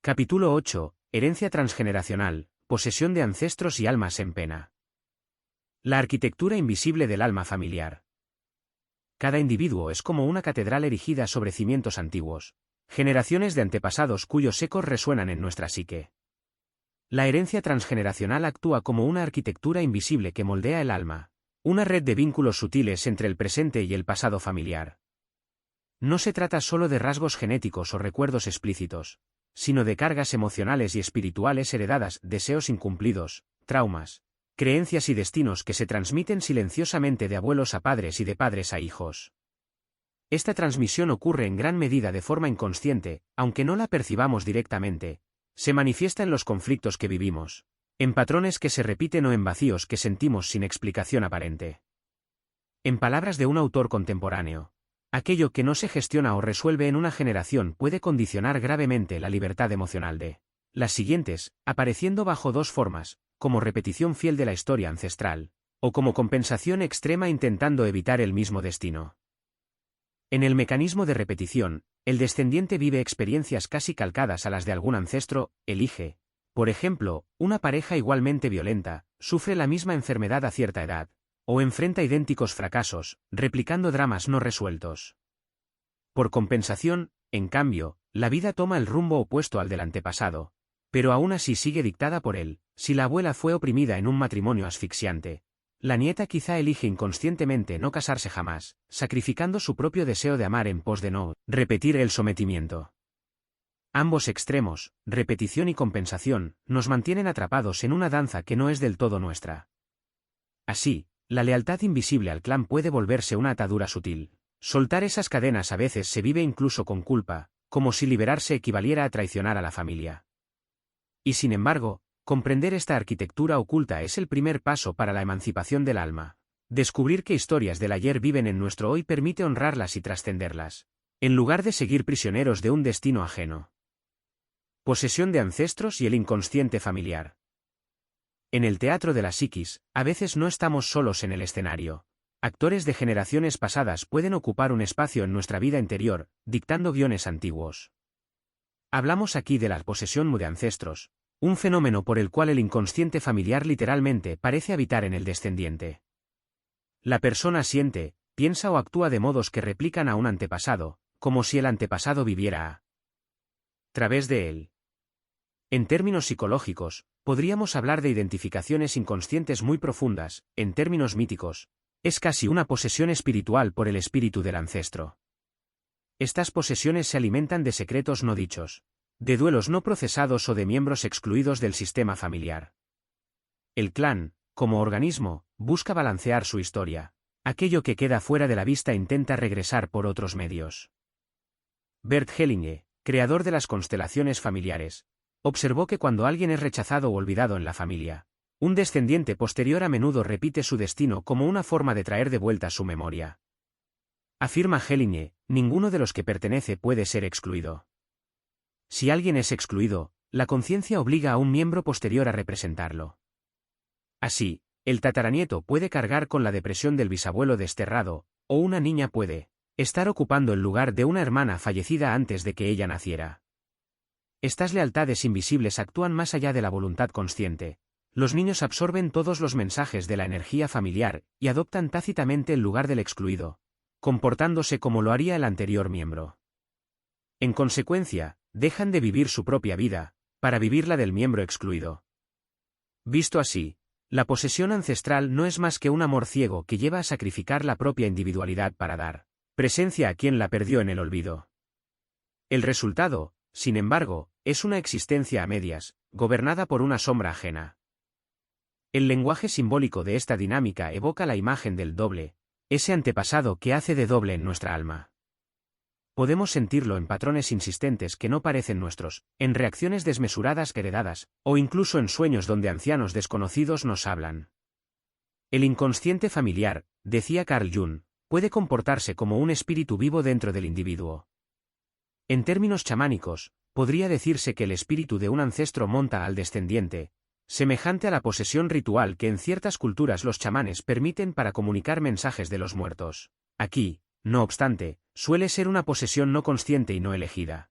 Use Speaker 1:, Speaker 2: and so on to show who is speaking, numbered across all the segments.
Speaker 1: Capítulo 8. Herencia transgeneracional, posesión de ancestros y almas en pena. La arquitectura invisible del alma familiar. Cada individuo es como una catedral erigida sobre cimientos antiguos, generaciones de antepasados cuyos ecos resuenan en nuestra psique. La herencia transgeneracional actúa como una arquitectura invisible que moldea el alma, una red de vínculos sutiles entre el presente y el pasado familiar. No se trata solo de rasgos genéticos o recuerdos explícitos, sino de cargas emocionales y espirituales heredadas, deseos incumplidos, traumas, creencias y destinos que se transmiten silenciosamente de abuelos a padres y de padres a hijos. Esta transmisión ocurre en gran medida de forma inconsciente, aunque no la percibamos directamente. Se manifiesta en los conflictos que vivimos, en patrones que se repiten o en vacíos que sentimos sin explicación aparente. En palabras de un autor contemporáneo, aquello que no se gestiona o resuelve en una generación puede condicionar gravemente la libertad emocional de las siguientes, apareciendo bajo dos formas, como repetición fiel de la historia ancestral, o como compensación extrema intentando evitar el mismo destino. En el mecanismo de repetición, el descendiente vive experiencias casi calcadas a las de algún ancestro, elige, por ejemplo, una pareja igualmente violenta, sufre la misma enfermedad a cierta edad, o enfrenta idénticos fracasos, replicando dramas no resueltos. Por compensación, en cambio, la vida toma el rumbo opuesto al del antepasado, pero aún así sigue dictada por él. Si la abuela fue oprimida en un matrimonio asfixiante, la nieta quizá elige inconscientemente no casarse jamás, sacrificando su propio deseo de amar en pos de no repetir el sometimiento. Ambos extremos, repetición y compensación, nos mantienen atrapados en una danza que no es del todo nuestra. Así, la lealtad invisible al clan puede volverse una atadura sutil. Soltar esas cadenas a veces se vive incluso con culpa, como si liberarse equivaliera a traicionar a la familia. Y sin embargo, comprender esta arquitectura oculta es el primer paso para la emancipación del alma. Descubrir que historias del ayer viven en nuestro hoy permite honrarlas y trascenderlas, en lugar de seguir prisioneros de un destino ajeno. Posesión de ancestros y el inconsciente familiar. En el teatro de la psiquis, a veces no estamos solos en el escenario. Actores de generaciones pasadas pueden ocupar un espacio en nuestra vida interior, dictando guiones antiguos. Hablamos aquí de la posesión de ancestros, un fenómeno por el cual el inconsciente familiar literalmente parece habitar en el descendiente. La persona siente, piensa o actúa de modos que replican a un antepasado, como si el antepasado viviera a través de él. En términos psicológicos, podríamos hablar de identificaciones inconscientes muy profundas. En términos míticos, es casi una posesión espiritual por el espíritu del ancestro. Estas posesiones se alimentan de secretos no dichos, de duelos no procesados o de miembros excluidos del sistema familiar. El clan, como organismo, busca balancear su historia. Aquello que queda fuera de la vista intenta regresar por otros medios. Bert Hellinge, creador de las constelaciones familiares, observó que cuando alguien es rechazado o olvidado en la familia, un descendiente posterior a menudo repite su destino como una forma de traer de vuelta su memoria. Afirma Hellinge, ninguno de los que pertenece puede ser excluido. Si alguien es excluido, la conciencia obliga a un miembro posterior a representarlo. Así, el tataranieto puede cargar con la depresión del bisabuelo desterrado, o una niña puede estar ocupando el lugar de una hermana fallecida antes de que ella naciera. Estas lealtades invisibles actúan más allá de la voluntad consciente. Los niños absorben todos los mensajes de la energía familiar y adoptan tácitamente el lugar del excluido, comportándose como lo haría el anterior miembro. En consecuencia, dejan de vivir su propia vida, para vivir la del miembro excluido. Visto así, la posesión ancestral no es más que un amor ciego que lleva a sacrificar la propia individualidad para dar presencia a quien la perdió en el olvido. El resultado, sin embargo, es una existencia a medias, gobernada por una sombra ajena. El lenguaje simbólico de esta dinámica evoca la imagen del doble, ese antepasado que hace de doble en nuestra alma. Podemos sentirlo en patrones insistentes que no parecen nuestros, en reacciones desmesuradas heredadas, o incluso en sueños donde ancianos desconocidos nos hablan. El inconsciente familiar, decía Carl Jung, puede comportarse como un espíritu vivo dentro del individuo. En términos chamánicos, podría decirse que el espíritu de un ancestro monta al descendiente, semejante a la posesión ritual que en ciertas culturas los chamanes permiten para comunicar mensajes de los muertos. Aquí, no obstante, suele ser una posesión no consciente y no elegida.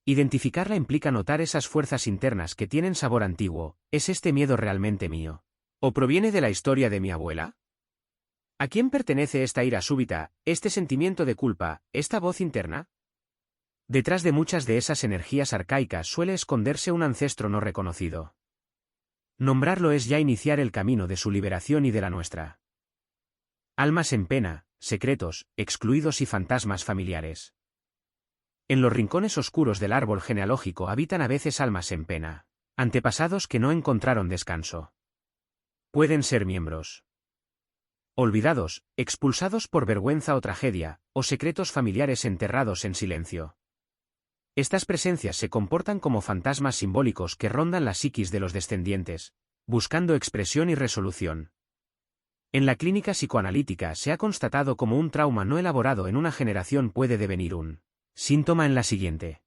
Speaker 1: Identificarla implica notar esas fuerzas internas que tienen sabor antiguo. ¿Es este miedo realmente mío? ¿O proviene de la historia de mi abuela? ¿A quién pertenece esta ira súbita, este sentimiento de culpa, esta voz interna? Detrás de muchas de esas energías arcaicas suele esconderse un ancestro no reconocido. Nombrarlo es ya iniciar el camino de su liberación y de la nuestra. Almas en pena, secretos, excluidos y fantasmas familiares. En los rincones oscuros del árbol genealógico habitan a veces almas en pena, antepasados que no encontraron descanso. Pueden ser miembros olvidados, expulsados por vergüenza o tragedia, o secretos familiares enterrados en silencio. Estas presencias se comportan como fantasmas simbólicos que rondan la psiquis de los descendientes, buscando expresión y resolución. En la clínica psicoanalítica se ha constatado como un trauma no elaborado en una generación puede devenir un síntoma en la siguiente.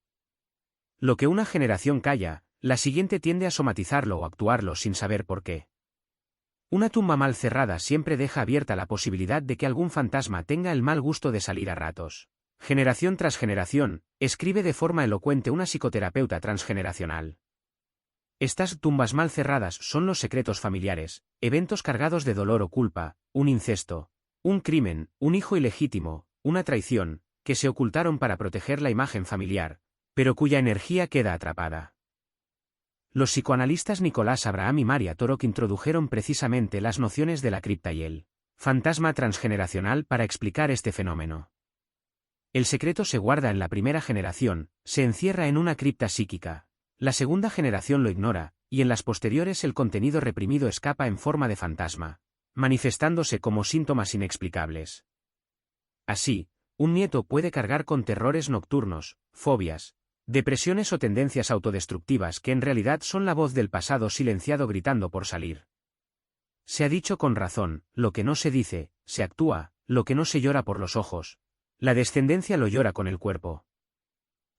Speaker 1: Lo que una generación calla, la siguiente tiende a somatizarlo o actuarlo sin saber por qué. Una tumba mal cerrada siempre deja abierta la posibilidad de que algún fantasma tenga el mal gusto de salir a ratos. Generación tras generación, escribe de forma elocuente una psicoterapeuta transgeneracional. Estas tumbas mal cerradas son los secretos familiares, eventos cargados de dolor o culpa, un incesto, un crimen, un hijo ilegítimo, una traición, que se ocultaron para proteger la imagen familiar, pero cuya energía queda atrapada. Los psicoanalistas Nicolás Abraham y Maria Torok introdujeron precisamente las nociones de la cripta y el fantasma transgeneracional para explicar este fenómeno. El secreto se guarda en la primera generación, se encierra en una cripta psíquica. La segunda generación lo ignora, y en las posteriores el contenido reprimido escapa en forma de fantasma, manifestándose como síntomas inexplicables. Así, un nieto puede cargar con terrores nocturnos, fobias, depresiones o tendencias autodestructivas que en realidad son la voz del pasado silenciado gritando por salir. Se ha dicho con razón, lo que no se dice, se actúa, lo que no se llora por los ojos. La descendencia lo llora con el cuerpo.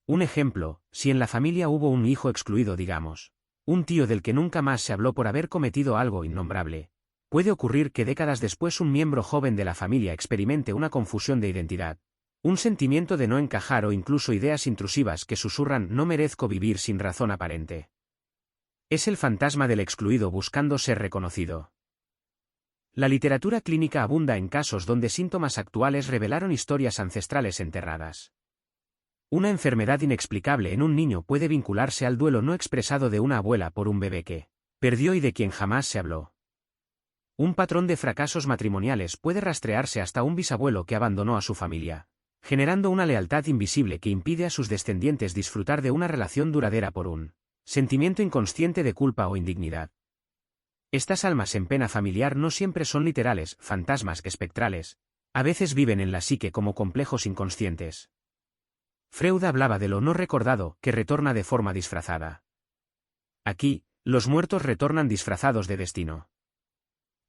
Speaker 1: Un ejemplo, si en la familia hubo un hijo excluido, digamos, un tío del que nunca más se habló por haber cometido algo innombrable, puede ocurrir que décadas después un miembro joven de la familia experimente una confusión de identidad, un sentimiento de no encajar o incluso ideas intrusivas que susurran no merezco vivir sin razón aparente. Es el fantasma del excluido buscando ser reconocido. La literatura clínica abunda en casos donde síntomas actuales revelaron historias ancestrales enterradas. Una enfermedad inexplicable en un niño puede vincularse al duelo no expresado de una abuela por un bebé que perdió y de quien jamás se habló. Un patrón de fracasos matrimoniales puede rastrearse hasta un bisabuelo que abandonó a su familia, generando una lealtad invisible que impide a sus descendientes disfrutar de una relación duradera por un sentimiento inconsciente de culpa o indignidad. Estas almas en pena familiar no siempre son literales, fantasmas espectrales, a veces viven en la psique como complejos inconscientes. Freud hablaba de lo no recordado, que retorna de forma disfrazada. Aquí, los muertos retornan disfrazados de destino.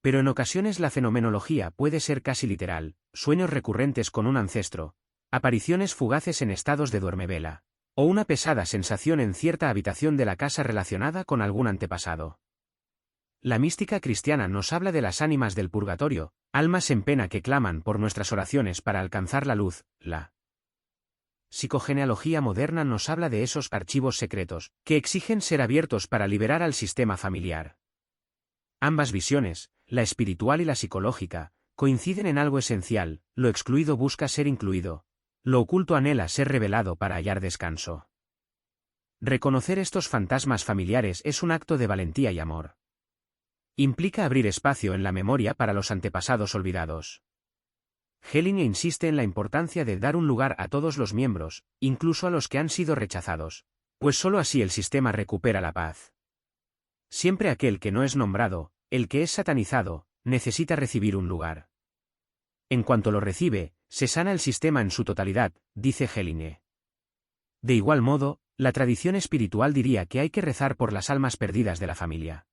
Speaker 1: Pero en ocasiones la fenomenología puede ser casi literal, sueños recurrentes con un ancestro, apariciones fugaces en estados de duermevela, o una pesada sensación en cierta habitación de la casa relacionada con algún antepasado. La mística cristiana nos habla de las ánimas del purgatorio, almas en pena que claman por nuestras oraciones para alcanzar la luz. La psicogenealogía moderna nos habla de esos archivos secretos, que exigen ser abiertos para liberar al sistema familiar. Ambas visiones, la espiritual y la psicológica, coinciden en algo esencial: lo excluido busca ser incluido, lo oculto anhela ser revelado para hallar descanso. Reconocer estos fantasmas familiares es un acto de valentía y amor. Implica abrir espacio en la memoria para los antepasados olvidados. Hellinger insiste en la importancia de dar un lugar a todos los miembros, incluso a los que han sido rechazados, pues sólo así el sistema recupera la paz. Siempre aquel que no es nombrado, el que es satanizado, necesita recibir un lugar. En cuanto lo recibe, se sana el sistema en su totalidad, dice Hellinger. De igual modo, la tradición espiritual diría que hay que rezar por las almas perdidas de la familia.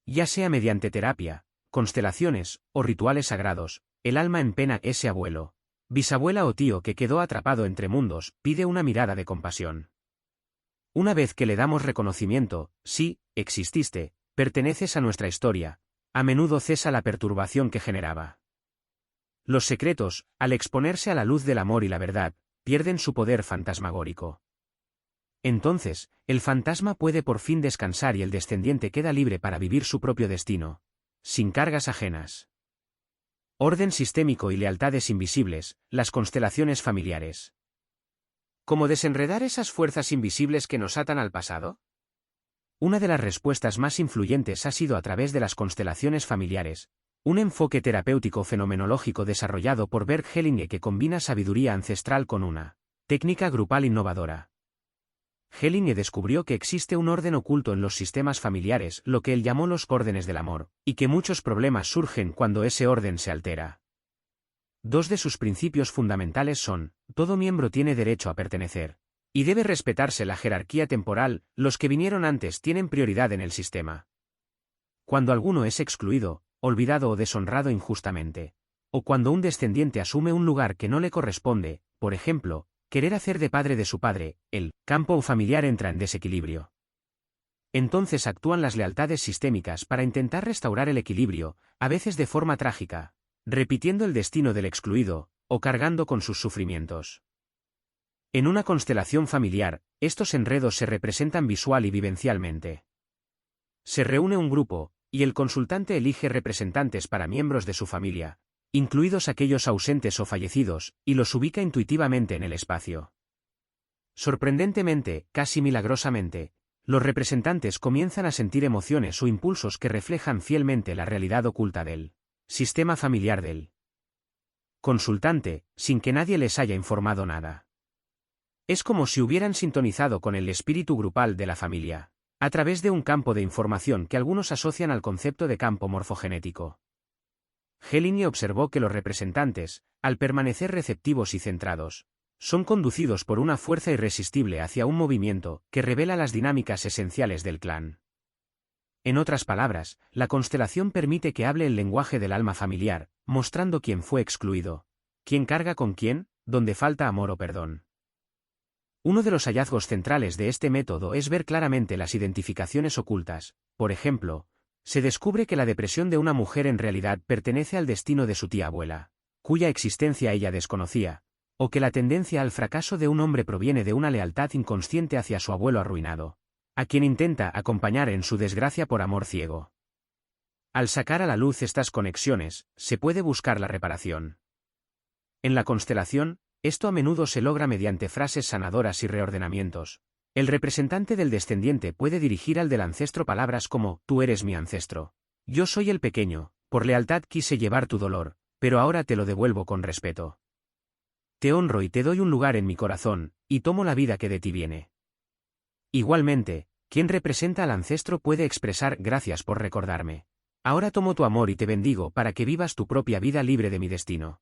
Speaker 1: Ya sea mediante terapia, constelaciones, o rituales sagrados, el alma en pena, ese abuelo, bisabuela o tío que quedó atrapado entre mundos, pide una mirada de compasión. Una vez que le damos reconocimiento, sí, exististe, perteneces a nuestra historia, a menudo cesa la perturbación que generaba. Los secretos, al exponerse a la luz del amor y la verdad, pierden su poder fantasmagórico. Entonces, el fantasma puede por fin descansar y el descendiente queda libre para vivir su propio destino, sin cargas ajenas. Orden sistémico y lealtades invisibles, las constelaciones familiares. ¿Cómo desenredar esas fuerzas invisibles que nos atan al pasado? Una de las respuestas más influyentes ha sido a través de las constelaciones familiares, un enfoque terapéutico fenomenológico desarrollado por Bert Hellinger que combina sabiduría ancestral con una técnica grupal innovadora. Hellinger descubrió que existe un orden oculto en los sistemas familiares, lo que él llamó los órdenes del amor, y que muchos problemas surgen cuando ese orden se altera. Dos de sus principios fundamentales son: todo miembro tiene derecho a pertenecer, y debe respetarse la jerarquía temporal, los que vinieron antes tienen prioridad en el sistema. Cuando alguno es excluido, olvidado o deshonrado injustamente, o cuando un descendiente asume un lugar que no le corresponde, por ejemplo, querer hacer de padre de su padre, el campo familiar entra en desequilibrio. Entonces actúan las lealtades sistémicas para intentar restaurar el equilibrio, a veces de forma trágica, repitiendo el destino del excluido, o cargando con sus sufrimientos. En una constelación familiar, estos enredos se representan visual y vivencialmente. Se reúne un grupo, y el consultante elige representantes para miembros de su familia, incluidos aquellos ausentes o fallecidos, y los ubica intuitivamente en el espacio. Sorprendentemente, casi milagrosamente, los representantes comienzan a sentir emociones o impulsos que reflejan fielmente la realidad oculta del sistema familiar del consultante, sin que nadie les haya informado nada. Es como si hubieran sintonizado con el espíritu grupal de la familia, a través de un campo de información que algunos asocian al concepto de campo morfogenético. Hellinger observó que los representantes, al permanecer receptivos y centrados, son conducidos por una fuerza irresistible hacia un movimiento que revela las dinámicas esenciales del clan. En otras palabras, la constelación permite que hable el lenguaje del alma familiar, mostrando quién fue excluido, quién carga con quién, dónde falta amor o perdón. Uno de los hallazgos centrales de este método es ver claramente las identificaciones ocultas. Por ejemplo, se descubre que la depresión de una mujer en realidad pertenece al destino de su tía abuela, cuya existencia ella desconocía, o que la tendencia al fracaso de un hombre proviene de una lealtad inconsciente hacia su abuelo arruinado, a quien intenta acompañar en su desgracia por amor ciego. Al sacar a la luz estas conexiones, se puede buscar la reparación. En la constelación, esto a menudo se logra mediante frases sanadoras y reordenamientos. El representante del descendiente puede dirigir al del ancestro palabras como: tú eres mi ancestro. Yo soy el pequeño, por lealtad quise llevar tu dolor, pero ahora te lo devuelvo con respeto. Te honro y te doy un lugar en mi corazón, y tomo la vida que de ti viene. Igualmente, quien representa al ancestro puede expresar: gracias por recordarme. Ahora tomo tu amor y te bendigo para que vivas tu propia vida libre de mi destino.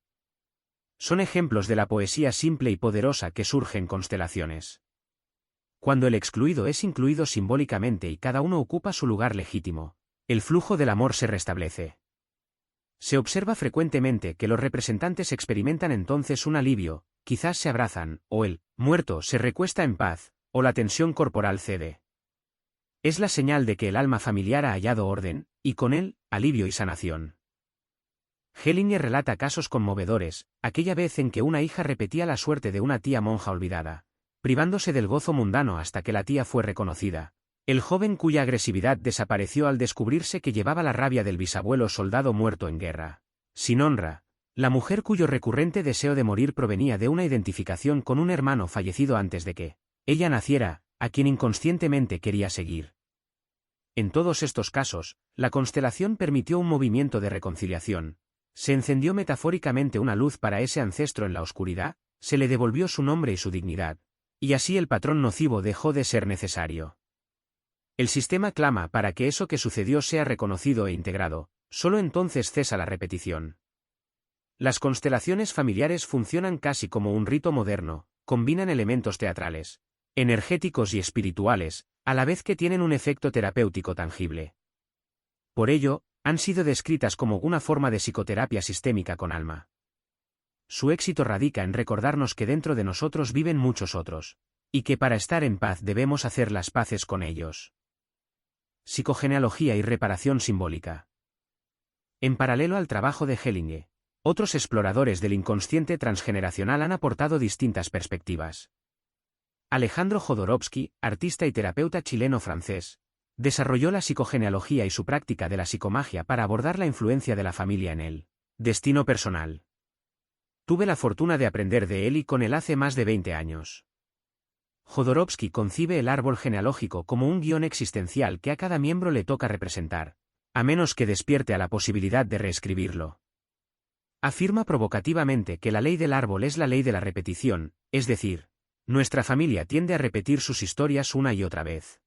Speaker 1: Son ejemplos de la poesía simple y poderosa que surge en constelaciones. Cuando el excluido es incluido simbólicamente y cada uno ocupa su lugar legítimo, el flujo del amor se restablece. Se observa frecuentemente que los representantes experimentan entonces un alivio, quizás se abrazan, o el muerto se recuesta en paz, o la tensión corporal cede. Es la señal de que el alma familiar ha hallado orden, y con él, alivio y sanación. Hellinger relata casos conmovedores, aquella vez en que una hija repetía la suerte de una tía monja olvidada, privándose del gozo mundano hasta que la tía fue reconocida. El joven cuya agresividad desapareció al descubrirse que llevaba la rabia del bisabuelo soldado muerto en guerra. Sin honra, la mujer cuyo recurrente deseo de morir provenía de una identificación con un hermano fallecido antes de que ella naciera, a quien inconscientemente quería seguir. En todos estos casos, la constelación permitió un movimiento de reconciliación. Se encendió metafóricamente una luz para ese ancestro en la oscuridad, se le devolvió su nombre y su dignidad, y así el patrón nocivo dejó de ser necesario. El sistema clama para que eso que sucedió sea reconocido e integrado, solo entonces cesa la repetición. Las constelaciones familiares funcionan casi como un rito moderno, combinan elementos teatrales, energéticos y espirituales, a la vez que tienen un efecto terapéutico tangible. Por ello, han sido descritas como una forma de psicoterapia sistémica con alma. Su éxito radica en recordarnos que dentro de nosotros viven muchos otros, y que para estar en paz debemos hacer las paces con ellos. Psicogenealogía y reparación simbólica. En paralelo al trabajo de Hellinger, otros exploradores del inconsciente transgeneracional han aportado distintas perspectivas. Alejandro Jodorowsky, artista y terapeuta chileno-francés, desarrolló la psicogenealogía y su práctica de la psicomagia para abordar la influencia de la familia en el destino personal. Tuve la fortuna de aprender de él y con él hace más de 20 años. Jodorowsky concibe el árbol genealógico como un guión existencial que a cada miembro le toca representar, a menos que despierte a la posibilidad de reescribirlo. Afirma provocativamente que la ley del árbol es la ley de la repetición, es decir, nuestra familia tiende a repetir sus historias una y otra vez.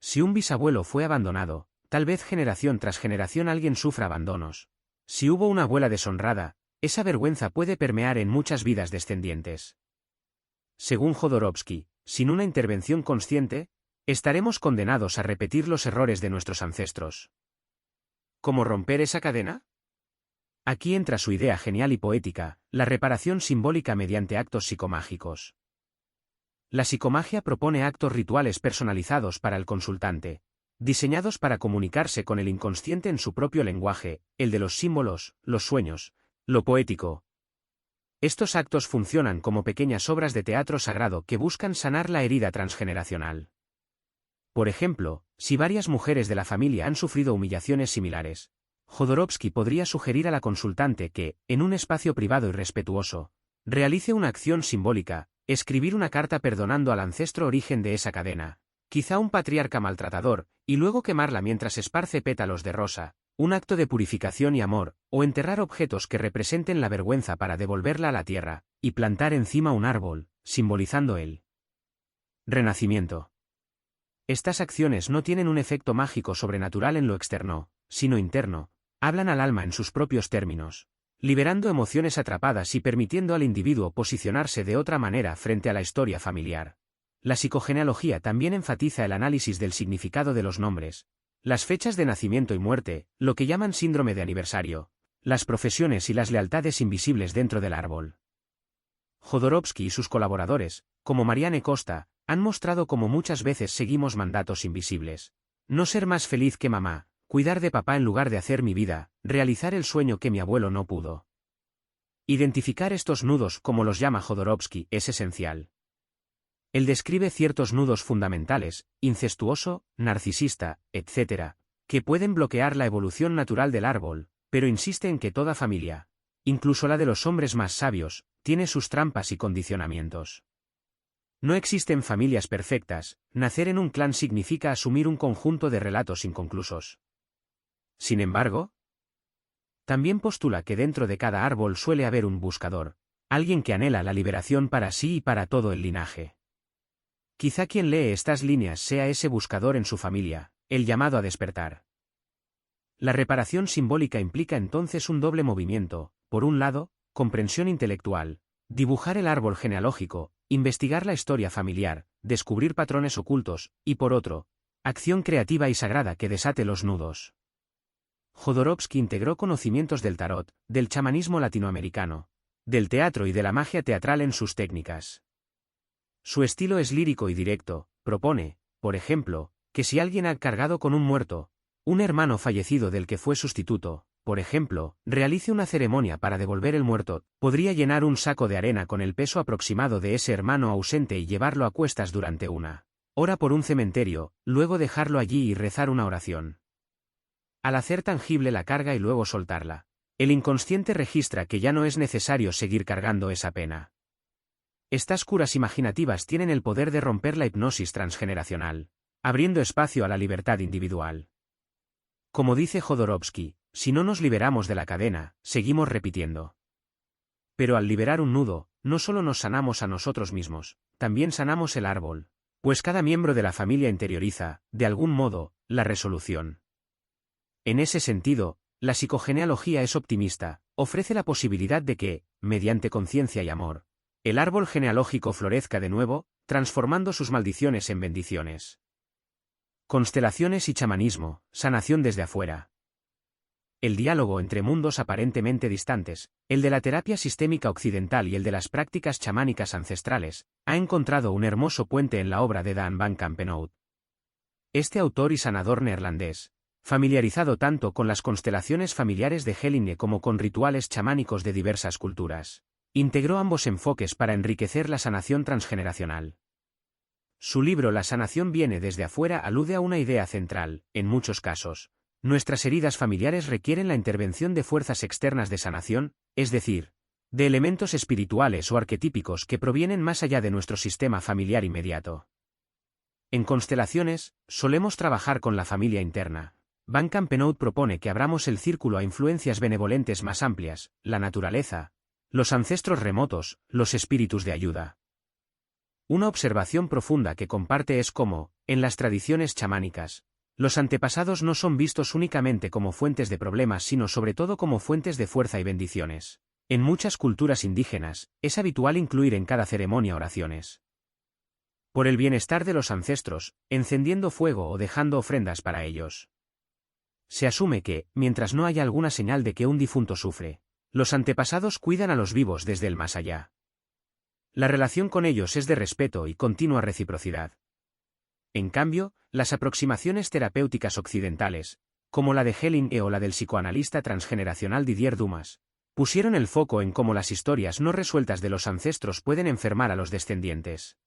Speaker 1: Si un bisabuelo fue abandonado, tal vez generación tras generación alguien sufra abandonos. Si hubo una abuela deshonrada, esa vergüenza puede permear en muchas vidas descendientes. Según Jodorowsky, sin una intervención consciente, estaremos condenados a repetir los errores de nuestros ancestros. ¿Cómo romper esa cadena? Aquí entra su idea genial y poética, la reparación simbólica mediante actos psicomágicos. La psicomagia propone actos rituales personalizados para el consultante, diseñados para comunicarse con el inconsciente en su propio lenguaje, el de los símbolos, los sueños, lo poético. Estos actos funcionan como pequeñas obras de teatro sagrado que buscan sanar la herida transgeneracional. Por ejemplo, si varias mujeres de la familia han sufrido humillaciones similares, Jodorowsky podría sugerir a la consultante que, en un espacio privado y respetuoso, realice una acción simbólica, escribir una carta perdonando al ancestro origen de esa cadena, quizá un patriarca maltratador, y luego quemarla mientras esparce pétalos de rosa, un acto de purificación y amor, o enterrar objetos que representen la vergüenza para devolverla a la tierra, y plantar encima un árbol, simbolizando el renacimiento. Estas acciones no tienen un efecto mágico sobrenatural en lo externo, sino interno, hablan al alma en sus propios términos, liberando emociones atrapadas y permitiendo al individuo posicionarse de otra manera frente a la historia familiar. La psicogenealogía también enfatiza el análisis del significado de los nombres, las fechas de nacimiento y muerte, lo que llaman síndrome de aniversario, las profesiones y las lealtades invisibles dentro del árbol. Jodorowsky y sus colaboradores, como Marianne Costa, han mostrado cómo muchas veces seguimos mandatos invisibles. No ser más feliz que mamá, cuidar de papá en lugar de hacer mi vida, realizar el sueño que mi abuelo no pudo. Identificar estos nudos, como los llama Jodorowsky, es esencial. Él describe ciertos nudos fundamentales, incestuoso, narcisista, etc., que pueden bloquear la evolución natural del árbol, pero insiste en que toda familia, incluso la de los hombres más sabios, tiene sus trampas y condicionamientos. No existen familias perfectas, nacer en un clan significa asumir un conjunto de relatos inconclusos. Sin embargo, también postula que dentro de cada árbol suele haber un buscador, alguien que anhela la liberación para sí y para todo el linaje. Quizá quien lee estas líneas sea ese buscador en su familia, el llamado a despertar. La reparación simbólica implica entonces un doble movimiento, por un lado, comprensión intelectual, dibujar el árbol genealógico, investigar la historia familiar, descubrir patrones ocultos, y por otro, acción creativa y sagrada que desate los nudos. Jodorowsky integró conocimientos del tarot, del chamanismo latinoamericano, del teatro y de la magia teatral en sus técnicas. Su estilo es lírico y directo, propone, por ejemplo, que si alguien ha cargado con un muerto, un hermano fallecido del que fue sustituto, por ejemplo, realice una ceremonia para devolver el muerto, podría llenar un saco de arena con el peso aproximado de ese hermano ausente y llevarlo a cuestas durante una hora por un cementerio, luego dejarlo allí y rezar una oración. Al hacer tangible la carga y luego soltarla, el inconsciente registra que ya no es necesario seguir cargando esa pena. Estas curas imaginativas tienen el poder de romper la hipnosis transgeneracional, abriendo espacio a la libertad individual. Como dice Jodorowsky, si no nos liberamos de la cadena, seguimos repitiendo. Pero al liberar un nudo, no solo nos sanamos a nosotros mismos, también sanamos el árbol, pues cada miembro de la familia interioriza, de algún modo, la resolución. En ese sentido, la psicogenealogía es optimista, ofrece la posibilidad de que, mediante conciencia y amor, el árbol genealógico florezca de nuevo, transformando sus maldiciones en bendiciones. Constelaciones y chamanismo, sanación desde afuera. El diálogo entre mundos aparentemente distantes, el de la terapia sistémica occidental y el de las prácticas chamánicas ancestrales, ha encontrado un hermoso puente en la obra de Dan van Campenhout. Este autor y sanador neerlandés, familiarizado tanto con las constelaciones familiares de Hellinge como con rituales chamánicos de diversas culturas, integró ambos enfoques para enriquecer la sanación transgeneracional. Su libro La sanación viene desde afuera alude a una idea central. En muchos casos, nuestras heridas familiares requieren la intervención de fuerzas externas de sanación, es decir, de elementos espirituales o arquetípicos que provienen más allá de nuestro sistema familiar inmediato. En constelaciones, solemos trabajar con la familia interna. Van Campenot propone que abramos el círculo a influencias benevolentes más amplias, la naturaleza, los ancestros remotos, los espíritus de ayuda. Una observación profunda que comparte es cómo, en las tradiciones chamánicas, los antepasados no son vistos únicamente como fuentes de problemas sino sobre todo como fuentes de fuerza y bendiciones. En muchas culturas indígenas, es habitual incluir en cada ceremonia oraciones por el bienestar de los ancestros, encendiendo fuego o dejando ofrendas para ellos. Se asume que, mientras no haya alguna señal de que un difunto sufre, los antepasados cuidan a los vivos desde el más allá. La relación con ellos es de respeto y continua reciprocidad. En cambio, las aproximaciones terapéuticas occidentales, como la de Helling o la del psicoanalista transgeneracional Didier Dumas, pusieron el foco en cómo las historias no resueltas de los ancestros pueden enfermar a los descendientes.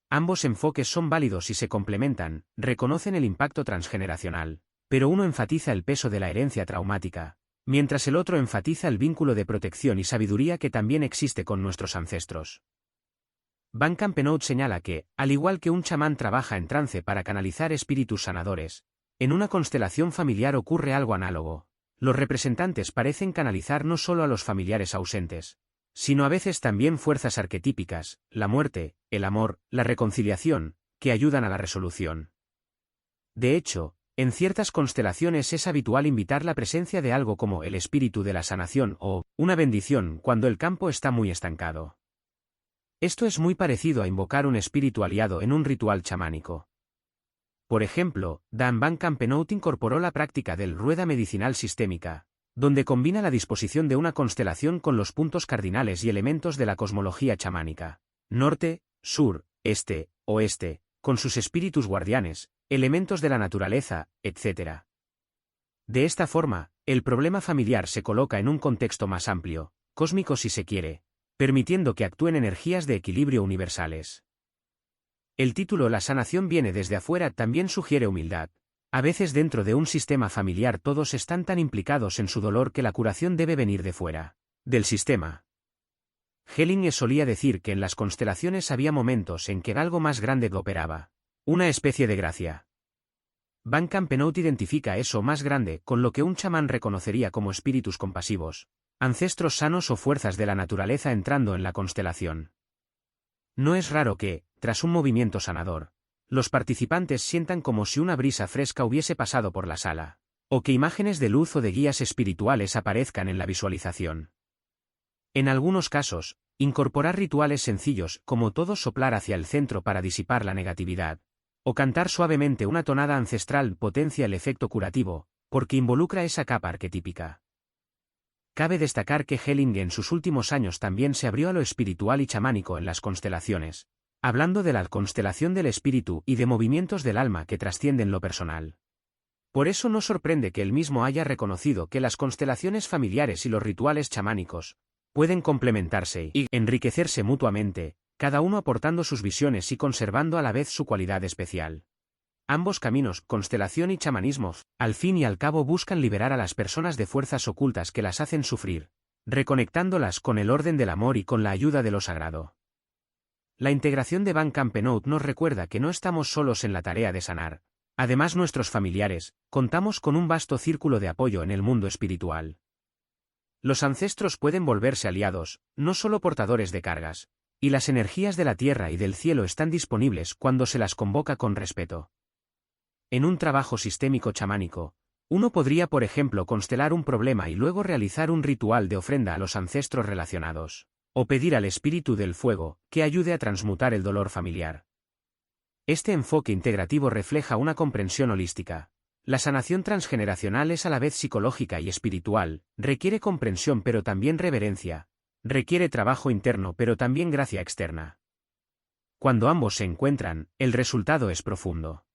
Speaker 1: Ambos enfoques son válidos y se complementan, reconocen el impacto transgeneracional, pero uno enfatiza el peso de la herencia traumática, mientras el otro enfatiza el vínculo de protección y sabiduría que también existe con nuestros ancestros. Van Campenot señala que, al igual que un chamán trabaja en trance para canalizar espíritus sanadores, en una constelación familiar ocurre algo análogo. Los representantes parecen canalizar no solo a los familiares ausentes, sino a veces también fuerzas arquetípicas, la muerte, el amor, la reconciliación, que ayudan a la resolución. De hecho, en ciertas constelaciones es habitual invitar la presencia de algo como el espíritu de la sanación o una bendición cuando el campo está muy estancado. Esto es muy parecido a invocar un espíritu aliado en un ritual chamánico. Por ejemplo, Dan Van Campenot incorporó la práctica del rueda medicinal sistémica, donde combina la disposición de una constelación con los puntos cardinales y elementos de la cosmología chamánica, norte, sur, este, oeste, con sus espíritus guardianes, elementos de la naturaleza, etc. De esta forma, el problema familiar se coloca en un contexto más amplio, cósmico si se quiere, permitiendo que actúen energías de equilibrio universales. El título La sanación viene desde afuera también sugiere humildad. A veces dentro de un sistema familiar todos están tan implicados en su dolor que la curación debe venir de fuera, del sistema. Helling solía decir que en las constelaciones había momentos en que algo más grande operaba, una especie de gracia. Van Campenot identifica eso más grande con lo que un chamán reconocería como espíritus compasivos, ancestros sanos o fuerzas de la naturaleza entrando en la constelación. No es raro que, tras un movimiento sanador, los participantes sientan como si una brisa fresca hubiese pasado por la sala, o que imágenes de luz o de guías espirituales aparezcan en la visualización. En algunos casos, incorporar rituales sencillos como todos soplar hacia el centro para disipar la negatividad, o cantar suavemente una tonada ancestral potencia el efecto curativo, porque involucra esa capa arquetípica. Cabe destacar que Helling en sus últimos años también se abrió a lo espiritual y chamánico en las constelaciones, hablando de la constelación del espíritu y de movimientos del alma que trascienden lo personal. Por eso no sorprende que él mismo haya reconocido que las constelaciones familiares y los rituales chamánicos pueden complementarse y enriquecerse mutuamente, cada uno aportando sus visiones y conservando a la vez su cualidad especial. Ambos caminos, constelación y chamanismo, al fin y al cabo buscan liberar a las personas de fuerzas ocultas que las hacen sufrir, reconectándolas con el orden del amor y con la ayuda de lo sagrado. La integración de Van Campenot nos recuerda que no estamos solos en la tarea de sanar. Además, nuestros familiares, contamos con un vasto círculo de apoyo en el mundo espiritual. Los ancestros pueden volverse aliados, no solo portadores de cargas, y las energías de la tierra y del cielo están disponibles cuando se las convoca con respeto. En un trabajo sistémico chamánico, uno podría, por ejemplo, constelar un problema y luego realizar un ritual de ofrenda a los ancestros relacionados, o pedir al espíritu del fuego que ayude a transmutar el dolor familiar. Este enfoque integrativo refleja una comprensión holística. La sanación transgeneracional es a la vez psicológica y espiritual, requiere comprensión pero también reverencia, requiere trabajo interno pero también gracia externa. Cuando ambos se encuentran, el resultado es profundo.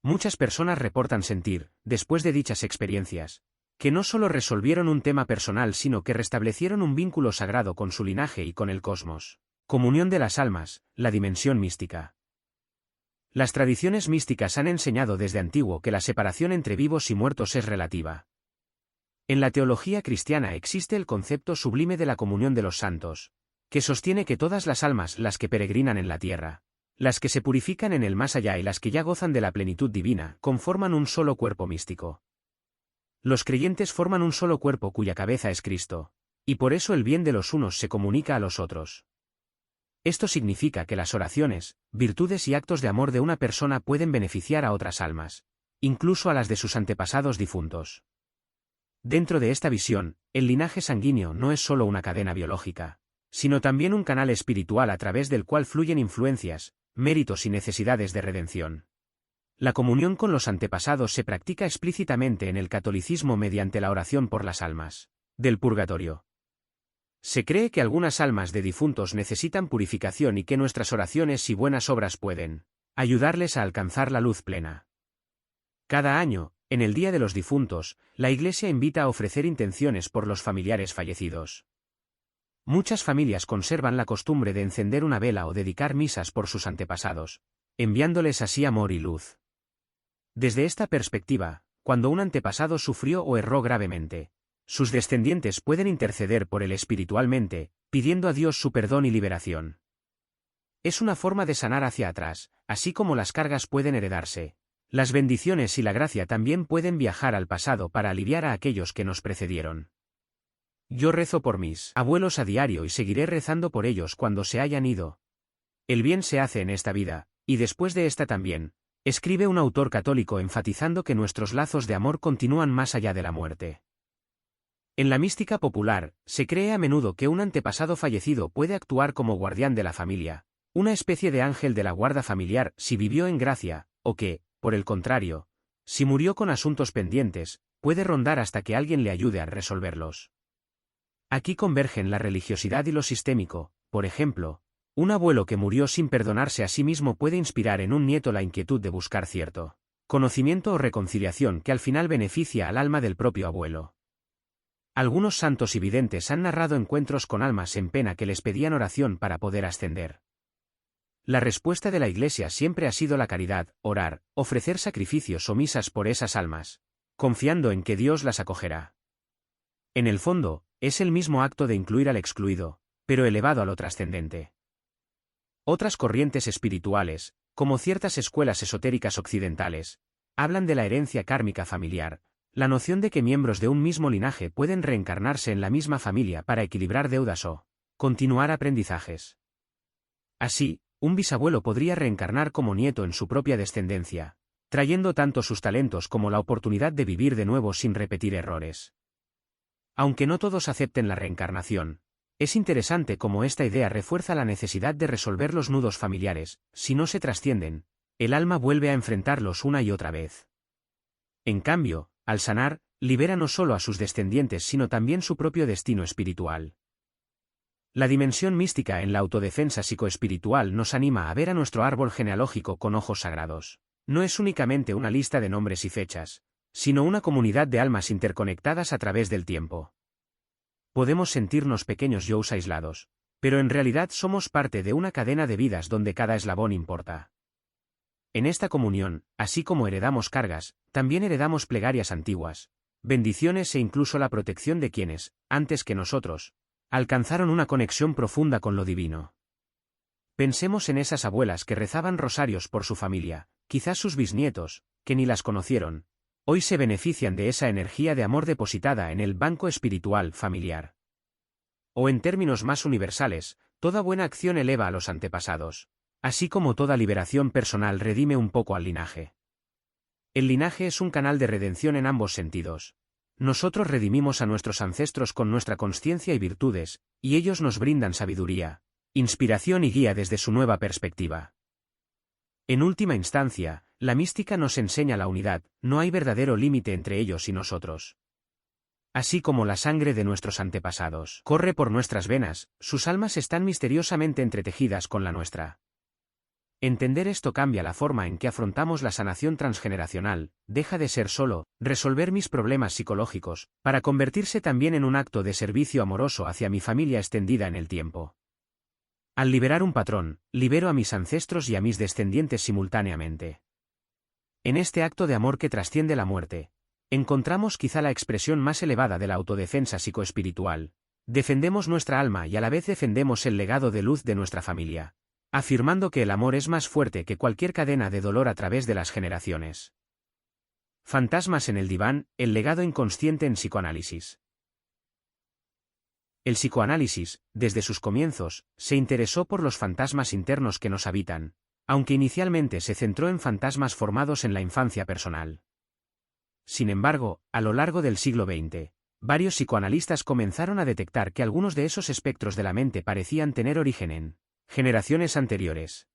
Speaker 1: Muchas personas reportan sentir, después de dichas experiencias, que no solo resolvieron un tema personal sino que restablecieron un vínculo sagrado con su linaje y con el cosmos. Comunión de las almas, la dimensión mística. Las tradiciones místicas han enseñado desde antiguo que la separación entre vivos y muertos es relativa. En la teología cristiana existe el concepto sublime de la comunión de los santos, que sostiene que todas las almas, las que peregrinan en la tierra, las que se purifican en el más allá y las que ya gozan de la plenitud divina, conforman un solo cuerpo místico. Los creyentes forman un solo cuerpo cuya cabeza es Cristo, y por eso el bien de los unos se comunica a los otros. Esto significa que las oraciones, virtudes y actos de amor de una persona pueden beneficiar a otras almas, incluso a las de sus antepasados difuntos. Dentro de esta visión, el linaje sanguíneo no es solo una cadena biológica, sino también un canal espiritual a través del cual fluyen influencias, méritos y necesidades de redención. La comunión con los antepasados se practica explícitamente en el catolicismo mediante la oración por las almas del purgatorio. Se cree que algunas almas de difuntos necesitan purificación y que nuestras oraciones y buenas obras pueden ayudarles a alcanzar la luz plena. Cada año, en el Día de los Difuntos, la Iglesia invita a ofrecer intenciones por los familiares fallecidos. Muchas familias conservan la costumbre de encender una vela o dedicar misas por sus antepasados, enviándoles así amor y luz. Desde esta perspectiva, cuando un antepasado sufrió o erró gravemente, sus descendientes pueden interceder por él espiritualmente, pidiendo a Dios su perdón y liberación. Es una forma de sanar hacia atrás, así como las cargas pueden heredarse. Las bendiciones y la gracia también pueden viajar al pasado para aliviar a aquellos que nos precedieron. Yo rezo por mis abuelos a diario y seguiré rezando por ellos cuando se hayan ido. El bien se hace en esta vida, y después de esta también, escribe un autor católico enfatizando que nuestros lazos de amor continúan más allá de la muerte. En la mística popular, se cree a menudo que un antepasado fallecido puede actuar como guardián de la familia, una especie de ángel de la guarda familiar si vivió en gracia, o que, por el contrario, si murió con asuntos pendientes, puede rondar hasta que alguien le ayude a resolverlos. Aquí convergen la religiosidad y lo sistémico. Por ejemplo, un abuelo que murió sin perdonarse a sí mismo puede inspirar en un nieto la inquietud de buscar cierto conocimiento o reconciliación que al final beneficia al alma del propio abuelo. Algunos santos y videntes han narrado encuentros con almas en pena que les pedían oración para poder ascender. La respuesta de la Iglesia siempre ha sido la caridad, orar, ofrecer sacrificios o misas por esas almas, confiando en que Dios las acogerá. En el fondo, es el mismo acto de incluir al excluido, pero elevado a lo trascendente. Otras corrientes espirituales, como ciertas escuelas esotéricas occidentales, hablan de la herencia kármica familiar, la noción de que miembros de un mismo linaje pueden reencarnarse en la misma familia para equilibrar deudas o continuar aprendizajes. Así, un bisabuelo podría reencarnar como nieto en su propia descendencia, trayendo tanto sus talentos como la oportunidad de vivir de nuevo sin repetir errores. Aunque no todos acepten la reencarnación, es interesante cómo esta idea refuerza la necesidad de resolver los nudos familiares. Si no se trascienden, el alma vuelve a enfrentarlos una y otra vez. En cambio, al sanar, libera no solo a sus descendientes sino también su propio destino espiritual. La dimensión mística en la autodefensa psicoespiritual nos anima a ver a nuestro árbol genealógico con ojos sagrados. No es únicamente una lista de nombres y fechas, sino una comunidad de almas interconectadas a través del tiempo. Podemos sentirnos pequeños yous aislados, pero en realidad somos parte de una cadena de vidas donde cada eslabón importa. En esta comunión, así como heredamos cargas, también heredamos plegarias antiguas, bendiciones e incluso la protección de quienes, antes que nosotros, alcanzaron una conexión profunda con lo divino. Pensemos en esas abuelas que rezaban rosarios por su familia, quizás sus bisnietos, que ni las conocieron, hoy se benefician de esa energía de amor depositada en el banco espiritual familiar. O en términos más universales, toda buena acción eleva a los antepasados, así como toda liberación personal redime un poco al linaje. El linaje es un canal de redención en ambos sentidos. Nosotros redimimos a nuestros ancestros con nuestra consciencia y virtudes, y ellos nos brindan sabiduría, inspiración y guía desde su nueva perspectiva. En última instancia, la mística nos enseña la unidad, no hay verdadero límite entre ellos y nosotros. Así como la sangre de nuestros antepasados corre por nuestras venas, sus almas están misteriosamente entretejidas con la nuestra. Entender esto cambia la forma en que afrontamos la sanación transgeneracional, deja de ser solo resolver mis problemas psicológicos, para convertirse también en un acto de servicio amoroso hacia mi familia extendida en el tiempo. Al liberar un patrón, libero a mis ancestros y a mis descendientes simultáneamente. En este acto de amor que trasciende la muerte, encontramos quizá la expresión más elevada de la autodefensa psicoespiritual. Defendemos nuestra alma y a la vez defendemos el legado de luz de nuestra familia, afirmando que el amor es más fuerte que cualquier cadena de dolor a través de las generaciones. Fantasmas en el diván, el legado inconsciente en psicoanálisis. El psicoanálisis, desde sus comienzos, se interesó por los fantasmas internos que nos habitan, aunque inicialmente se centró en fantasmas formados en la infancia personal. Sin embargo, a lo largo del siglo XX, varios psicoanalistas comenzaron a detectar que algunos de esos espectros de la mente parecían tener origen en generaciones anteriores.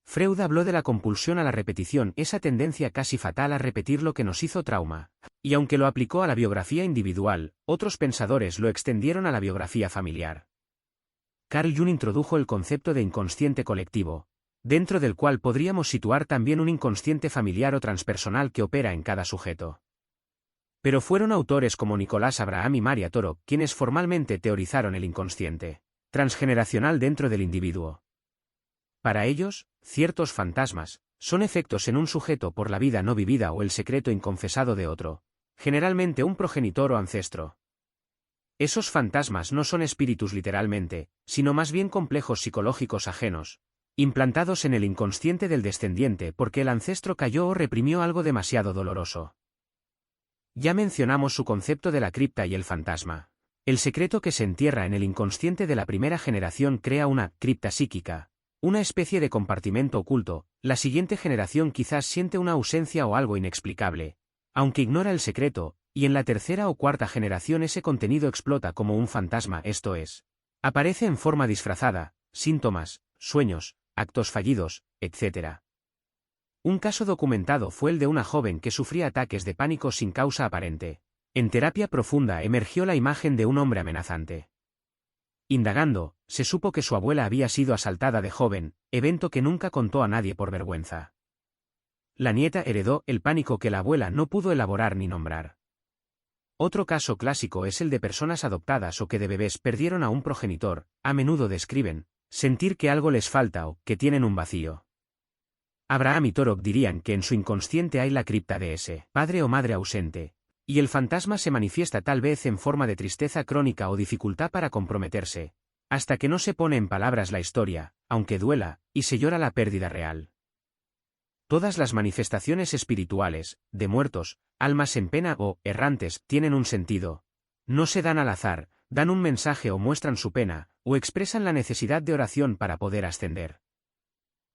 Speaker 1: Freud habló de la compulsión a la repetición, esa tendencia casi fatal a repetir lo que nos hizo trauma, y aunque lo aplicó a la biografía individual, otros pensadores lo extendieron a la biografía familiar. Carl Jung introdujo el concepto de inconsciente colectivo, dentro del cual podríamos situar también un inconsciente familiar o transpersonal que opera en cada sujeto. Pero fueron autores como Nicolás Abraham y Maria Toro quienes formalmente teorizaron el inconsciente transgeneracional dentro del individuo. Para ellos, ciertos fantasmas son efectos en un sujeto por la vida no vivida o el secreto inconfesado de otro, generalmente un progenitor o ancestro. Esos fantasmas no son espíritus literalmente, sino más bien complejos psicológicos ajenos, implantados en el inconsciente del descendiente porque el ancestro cayó o reprimió algo demasiado doloroso. Ya mencionamos su concepto de la cripta y el fantasma. El secreto que se entierra en el inconsciente de la primera generación crea una cripta psíquica, una especie de compartimento oculto. La siguiente generación quizás siente una ausencia o algo inexplicable, aunque ignora el secreto, y en la tercera o cuarta generación ese contenido explota como un fantasma, esto es, aparece en forma disfrazada, síntomas, sueños, actos fallidos, etc. Un caso documentado fue el de una joven que sufría ataques de pánico sin causa aparente. En terapia profunda emergió la imagen de un hombre amenazante. Indagando, se supo que su abuela había sido asaltada de joven, evento que nunca contó a nadie por vergüenza. La nieta heredó el pánico que la abuela no pudo elaborar ni nombrar. Otro caso clásico es el de personas adoptadas o que de bebés perdieron a un progenitor, a menudo describen sentir que algo les falta o que tienen un vacío. Abraham y Torok dirían que en su inconsciente hay la cripta de ese padre o madre ausente, y el fantasma se manifiesta tal vez en forma de tristeza crónica o dificultad para comprometerse, hasta que no se pone en palabras la historia, aunque duela, y se llora la pérdida real. Todas las manifestaciones espirituales, de muertos, almas en pena o errantes, tienen un sentido. No se dan al azar, dan un mensaje o muestran su pena, o expresan la necesidad de oración para poder ascender.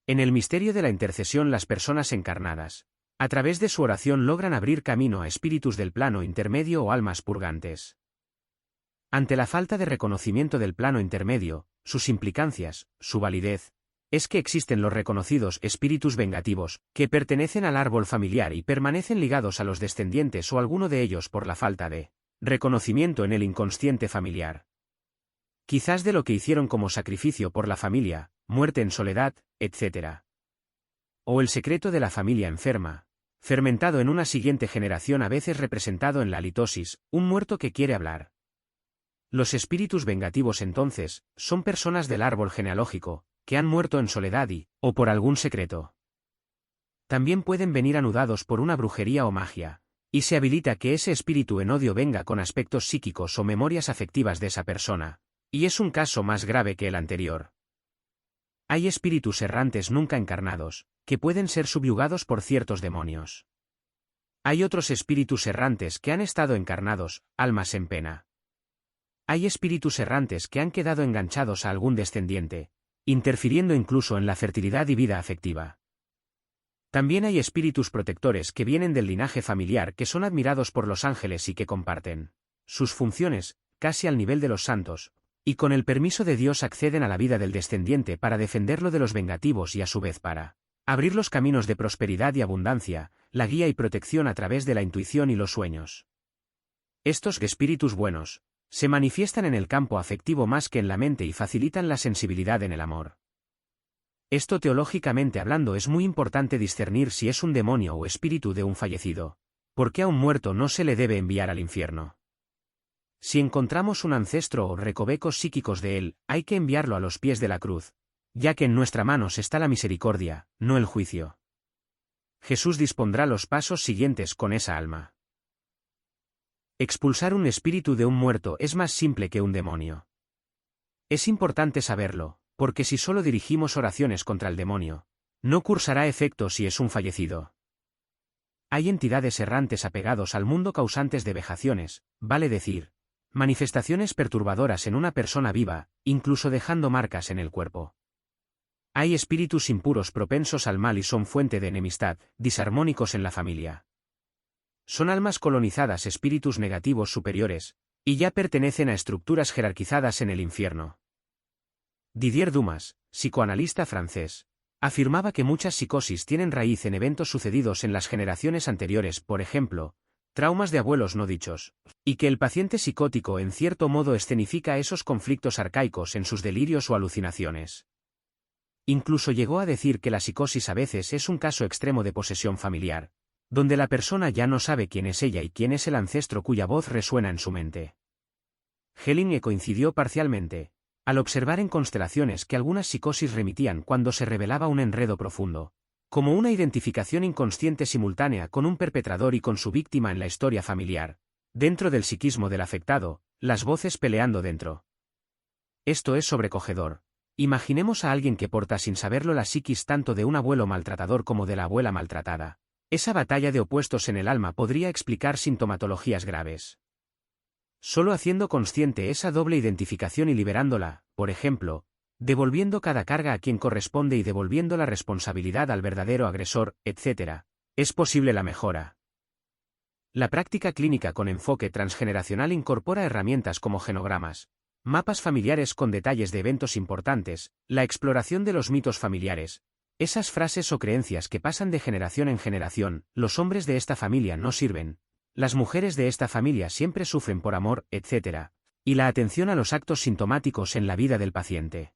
Speaker 1: En el misterio de la intercesión las personas encarnadas, a través de su oración logran abrir camino a espíritus del plano intermedio o almas purgantes. Ante la falta de reconocimiento del plano intermedio, sus implicancias, su validez, es que existen los reconocidos espíritus vengativos, que pertenecen al árbol familiar y permanecen ligados a los descendientes o alguno de ellos por la falta de reconocimiento en el inconsciente familiar. Quizás de lo que hicieron como sacrificio por la familia, muerte en soledad, etc. O el secreto de la familia enferma, fermentado en una siguiente generación a veces representado en la halitosis, un muerto que quiere hablar. Los espíritus vengativos entonces, son personas del árbol genealógico, que han muerto en soledad o por algún secreto. También pueden venir anudados por una brujería o magia, y se habilita que ese espíritu en odio venga con aspectos psíquicos o memorias afectivas de esa persona, y es un caso más grave que el anterior. Hay espíritus errantes nunca encarnados, que pueden ser subyugados por ciertos demonios. Hay otros espíritus errantes que han estado encarnados, almas en pena. Hay espíritus errantes que han quedado enganchados a algún descendiente, interfiriendo incluso en la fertilidad y vida afectiva. También hay espíritus protectores que vienen del linaje familiar que son admirados por los ángeles y que comparten sus funciones, casi al nivel de los santos, y con el permiso de Dios acceden a la vida del descendiente para defenderlo de los vengativos y a su vez para abrir los caminos de prosperidad y abundancia, la guía y protección a través de la intuición y los sueños. Estos espíritus buenos se manifiestan en el campo afectivo más que en la mente y facilitan la sensibilidad en el amor. Esto teológicamente hablando es muy importante discernir si es un demonio o espíritu de un fallecido, porque a un muerto no se le debe enviar al infierno. Si encontramos un ancestro o recovecos psíquicos de él, hay que enviarlo a los pies de la cruz, ya que en nuestras manos está la misericordia, no el juicio. Jesús dispondrá los pasos siguientes con esa alma. Expulsar un espíritu de un muerto es más simple que un demonio. Es importante saberlo, porque si solo dirigimos oraciones contra el demonio, no cursará efecto si es un fallecido. Hay entidades errantes apegados al mundo causantes de vejaciones, vale decir, manifestaciones perturbadoras en una persona viva, incluso dejando marcas en el cuerpo. Hay espíritus impuros propensos al mal y son fuente de enemistad, disarmónicos en la familia. Son almas colonizadas, espíritus negativos superiores, y ya pertenecen a estructuras jerarquizadas en el infierno. Didier Dumas, psicoanalista francés, afirmaba que muchas psicosis tienen raíz en eventos sucedidos en las generaciones anteriores, por ejemplo, traumas de abuelos no dichos, y que el paciente psicótico en cierto modo escenifica esos conflictos arcaicos en sus delirios o alucinaciones. Incluso llegó a decir que la psicosis a veces es un caso extremo de posesión familiar, donde la persona ya no sabe quién es ella y quién es el ancestro cuya voz resuena en su mente. Hellinger coincidió parcialmente, al observar en constelaciones que algunas psicosis remitían cuando se revelaba un enredo profundo, como una identificación inconsciente simultánea con un perpetrador y con su víctima en la historia familiar, dentro del psiquismo del afectado, las voces peleando dentro. Esto es sobrecogedor. Imaginemos a alguien que porta sin saberlo la psiquis tanto de un abuelo maltratador como de la abuela maltratada. Esa batalla de opuestos en el alma podría explicar sintomatologías graves. Solo haciendo consciente esa doble identificación y liberándola, por ejemplo, devolviendo cada carga a quien corresponde y devolviendo la responsabilidad al verdadero agresor, etc., es posible la mejora. La práctica clínica con enfoque transgeneracional incorpora herramientas como genogramas, mapas familiares con detalles de eventos importantes, la exploración de los mitos familiares, esas frases o creencias que pasan de generación en generación, los hombres de esta familia no sirven, las mujeres de esta familia siempre sufren por amor, etc., y la atención a los actos sintomáticos en la vida del paciente.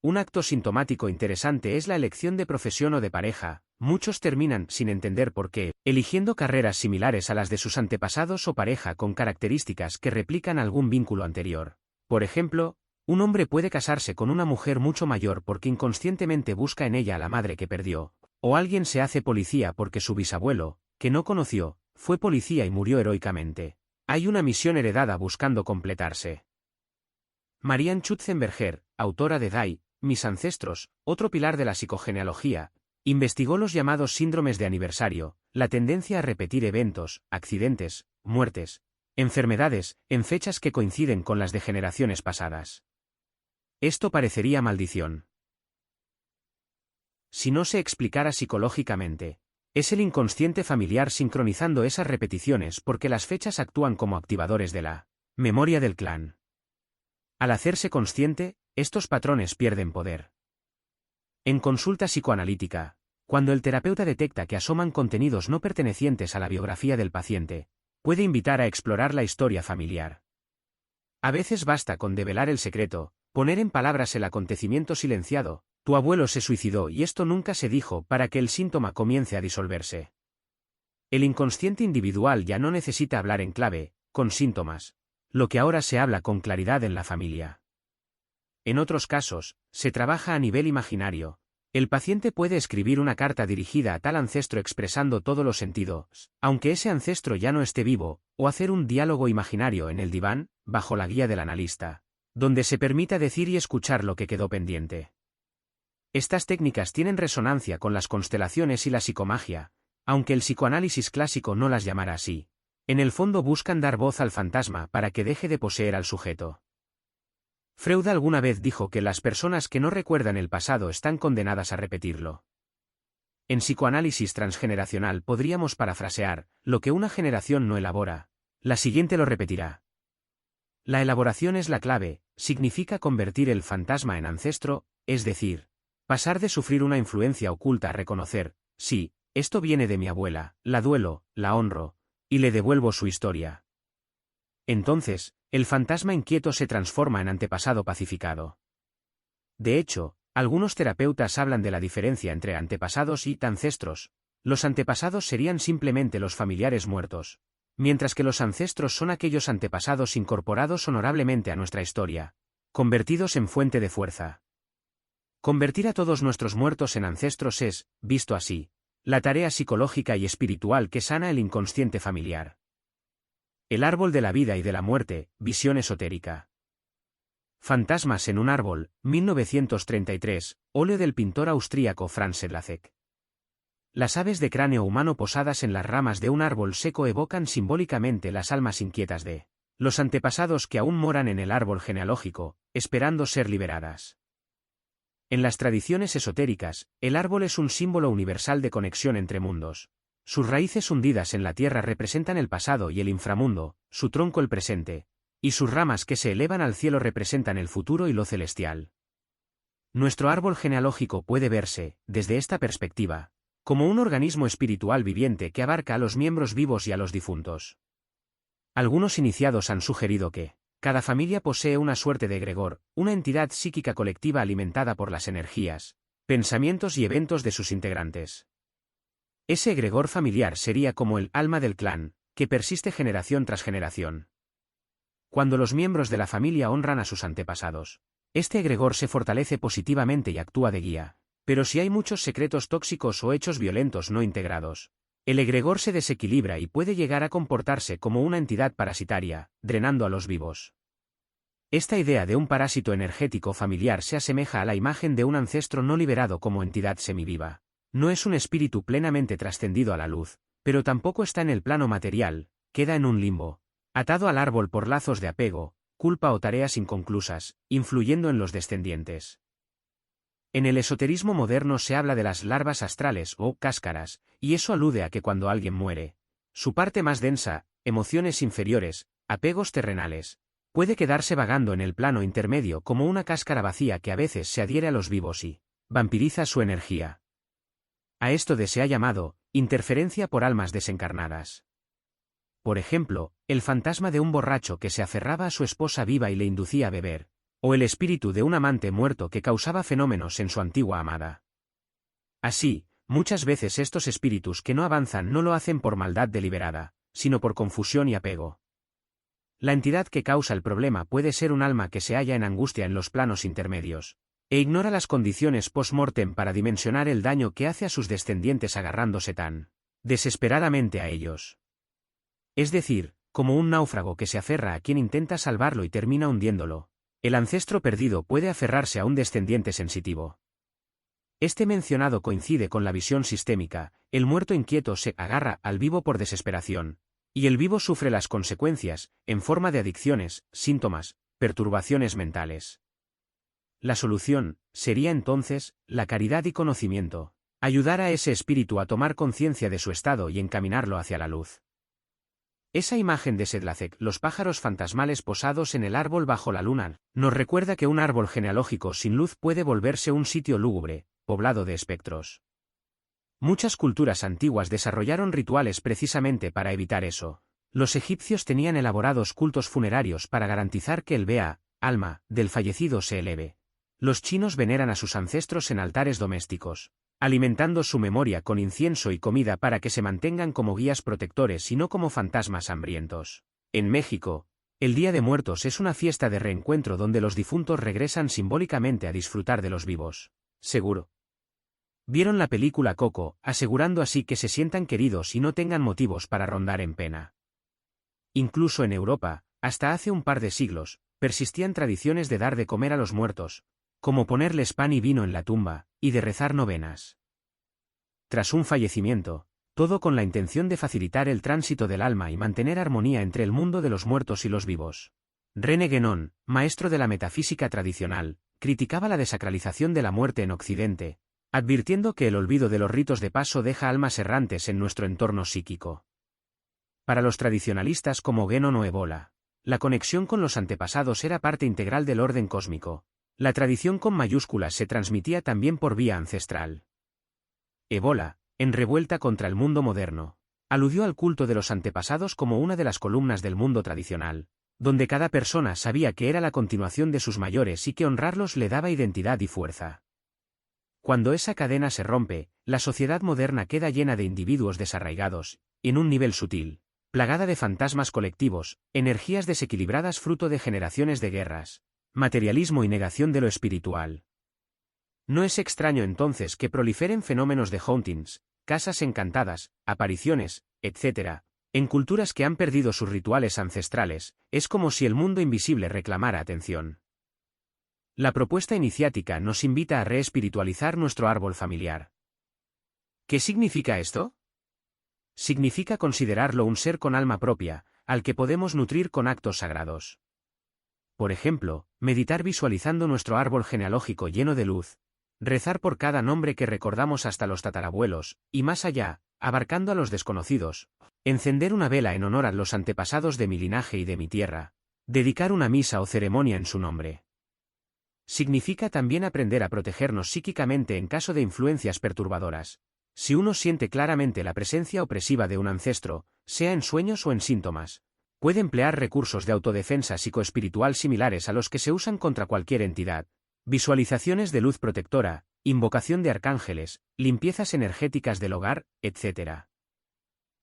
Speaker 1: Un acto sintomático interesante es la elección de profesión o de pareja. Muchos terminan sin entender por qué, eligiendo carreras similares a las de sus antepasados o pareja con características que replican algún vínculo anterior. Por ejemplo, un hombre puede casarse con una mujer mucho mayor porque inconscientemente busca en ella a la madre que perdió, o alguien se hace policía porque su bisabuelo, que no conoció, fue policía y murió heroicamente. Hay una misión heredada buscando completarse. Marianne Schutzenberger, autora de Die, Mis ancestros, otro pilar de la psicogenealogía, investigó los llamados síndromes de aniversario, la tendencia a repetir eventos, accidentes, muertes, enfermedades, en fechas que coinciden con las de generaciones pasadas. Esto parecería maldición. Si no se explicara psicológicamente, es el inconsciente familiar sincronizando esas repeticiones porque las fechas actúan como activadores de la memoria del clan. Al hacerse consciente, estos patrones pierden poder. En consulta psicoanalítica, cuando el terapeuta detecta que asoman contenidos no pertenecientes a la biografía del paciente, puede invitar a explorar la historia familiar. A veces basta con develar el secreto, poner en palabras el acontecimiento silenciado, tu abuelo se suicidó y esto nunca se dijo para que el síntoma comience a disolverse. El inconsciente individual ya no necesita hablar en clave, con síntomas, lo que ahora se habla con claridad en la familia. En otros casos, se trabaja a nivel imaginario. El paciente puede escribir una carta dirigida a tal ancestro expresando todos los sentidos, aunque ese ancestro ya no esté vivo, o hacer un diálogo imaginario en el diván, bajo la guía del analista, donde se permita decir y escuchar lo que quedó pendiente. Estas técnicas tienen resonancia con las constelaciones y la psicomagia, aunque el psicoanálisis clásico no las llamara así. En el fondo buscan dar voz al fantasma para que deje de poseer al sujeto. Freud alguna vez dijo que las personas que no recuerdan el pasado están condenadas a repetirlo. En psicoanálisis transgeneracional podríamos parafrasear, lo que una generación no elabora, la siguiente lo repetirá. La elaboración es la clave, significa convertir el fantasma en ancestro, es decir, pasar de sufrir una influencia oculta a reconocer, sí, esto viene de mi abuela, la duelo, la honro, y le devuelvo su historia. Entonces, el fantasma inquieto se transforma en antepasado pacificado. De hecho, algunos terapeutas hablan de la diferencia entre antepasados y ancestros. Los antepasados serían simplemente los familiares muertos, mientras que los ancestros son aquellos antepasados incorporados honorablemente a nuestra historia, convertidos en fuente de fuerza. Convertir a todos nuestros muertos en ancestros es, visto así, la tarea psicológica y espiritual que sana el inconsciente familiar. El árbol de la vida y de la muerte, visión esotérica. Fantasmas en un árbol, 1933, óleo del pintor austríaco Franz Sedlacek. Las aves de cráneo humano posadas en las ramas de un árbol seco evocan simbólicamente las almas inquietas de los antepasados que aún moran en el árbol genealógico, esperando ser liberadas. En las tradiciones esotéricas, el árbol es un símbolo universal de conexión entre mundos. Sus raíces hundidas en la tierra representan el pasado y el inframundo, su tronco el presente, y sus ramas que se elevan al cielo representan el futuro y lo celestial. Nuestro árbol genealógico puede verse, desde esta perspectiva, como un organismo espiritual viviente que abarca a los miembros vivos y a los difuntos. Algunos iniciados han sugerido que cada familia posee una suerte de egregor, una entidad psíquica colectiva alimentada por las energías, pensamientos y eventos de sus integrantes. Ese egregor familiar sería como el alma del clan, que persiste generación tras generación. Cuando los miembros de la familia honran a sus antepasados, este egregor se fortalece positivamente y actúa de guía. Pero si hay muchos secretos tóxicos o hechos violentos no integrados, el egregor se desequilibra y puede llegar a comportarse como una entidad parasitaria, drenando a los vivos. Esta idea de un parásito energético familiar se asemeja a la imagen de un ancestro no liberado como entidad semiviva. No es un espíritu plenamente trascendido a la luz, pero tampoco está en el plano material, queda en un limbo, atado al árbol por lazos de apego, culpa o tareas inconclusas, influyendo en los descendientes. En el esoterismo moderno se habla de las larvas astrales o cáscaras, y eso alude a que cuando alguien muere, su parte más densa, emociones inferiores, apegos terrenales, puede quedarse vagando en el plano intermedio como una cáscara vacía que a veces se adhiere a los vivos y vampiriza su energía. A esto se ha llamado interferencia por almas desencarnadas. Por ejemplo, el fantasma de un borracho que se aferraba a su esposa viva y le inducía a beber, o el espíritu de un amante muerto que causaba fenómenos en su antigua amada. Así, muchas veces estos espíritus que no avanzan no lo hacen por maldad deliberada, sino por confusión y apego. La entidad que causa el problema puede ser un alma que se halla en angustia en los planos intermedios, e ignora las condiciones post-mortem para dimensionar el daño que hace a sus descendientes agarrándose tan desesperadamente a ellos. Es decir, como un náufrago que se aferra a quien intenta salvarlo y termina hundiéndolo. El ancestro perdido puede aferrarse a un descendiente sensitivo. Este mencionado coincide con la visión sistémica, el muerto inquieto se agarra al vivo por desesperación, y el vivo sufre las consecuencias, en forma de adicciones, síntomas, perturbaciones mentales. La solución sería entonces la caridad y conocimiento, ayudar a ese espíritu a tomar conciencia de su estado y encaminarlo hacia la luz. Esa imagen de Sedlacek, los pájaros fantasmales posados en el árbol bajo la luna, nos recuerda que un árbol genealógico sin luz puede volverse un sitio lúgubre, poblado de espectros. Muchas culturas antiguas desarrollaron rituales precisamente para evitar eso. Los egipcios tenían elaborados cultos funerarios para garantizar que el Bea, alma, del fallecido se eleve. Los chinos veneran a sus ancestros en altares domésticos, alimentando su memoria con incienso y comida para que se mantengan como guías protectores y no como fantasmas hambrientos. En México, el Día de Muertos es una fiesta de reencuentro donde los difuntos regresan simbólicamente a disfrutar de los vivos. Seguro. Vieron la película Coco, asegurando así que se sientan queridos y no tengan motivos para rondar en pena. Incluso en Europa, hasta hace un par de siglos, persistían tradiciones de dar de comer a los muertos, como ponerles pan y vino en la tumba, y de rezar novenas. Tras un fallecimiento, todo con la intención de facilitar el tránsito del alma y mantener armonía entre el mundo de los muertos y los vivos. René Guénon, maestro de la metafísica tradicional, criticaba la desacralización de la muerte en Occidente, advirtiendo que el olvido de los ritos de paso deja almas errantes en nuestro entorno psíquico. Para los tradicionalistas como Guénon o Evola, la conexión con los antepasados era parte integral del orden cósmico. La tradición con mayúsculas se transmitía también por vía ancestral. Evola, en Revuelta contra el mundo moderno, aludió al culto de los antepasados como una de las columnas del mundo tradicional, donde cada persona sabía que era la continuación de sus mayores y que honrarlos le daba identidad y fuerza. Cuando esa cadena se rompe, la sociedad moderna queda llena de individuos desarraigados, en un nivel sutil, plagada de fantasmas colectivos, energías desequilibradas fruto de generaciones de guerras, materialismo y negación de lo espiritual. No es extraño entonces que proliferen fenómenos de hauntings, casas encantadas, apariciones, etc. En culturas que han perdido sus rituales ancestrales, es como si el mundo invisible reclamara atención. La propuesta iniciática nos invita a reespiritualizar nuestro árbol familiar. ¿Qué significa esto? Significa considerarlo un ser con alma propia, al que podemos nutrir con actos sagrados. Por ejemplo, meditar visualizando nuestro árbol genealógico lleno de luz, rezar por cada nombre que recordamos hasta los tatarabuelos, y más allá, abarcando a los desconocidos, encender una vela en honor a los antepasados de mi linaje y de mi tierra, dedicar una misa o ceremonia en su nombre. Significa también aprender a protegernos psíquicamente en caso de influencias perturbadoras. Si uno siente claramente la presencia opresiva de un ancestro, sea en sueños o en síntomas, puede emplear recursos de autodefensa psicoespiritual similares a los que se usan contra cualquier entidad, visualizaciones de luz protectora, invocación de arcángeles, limpiezas energéticas del hogar, etc.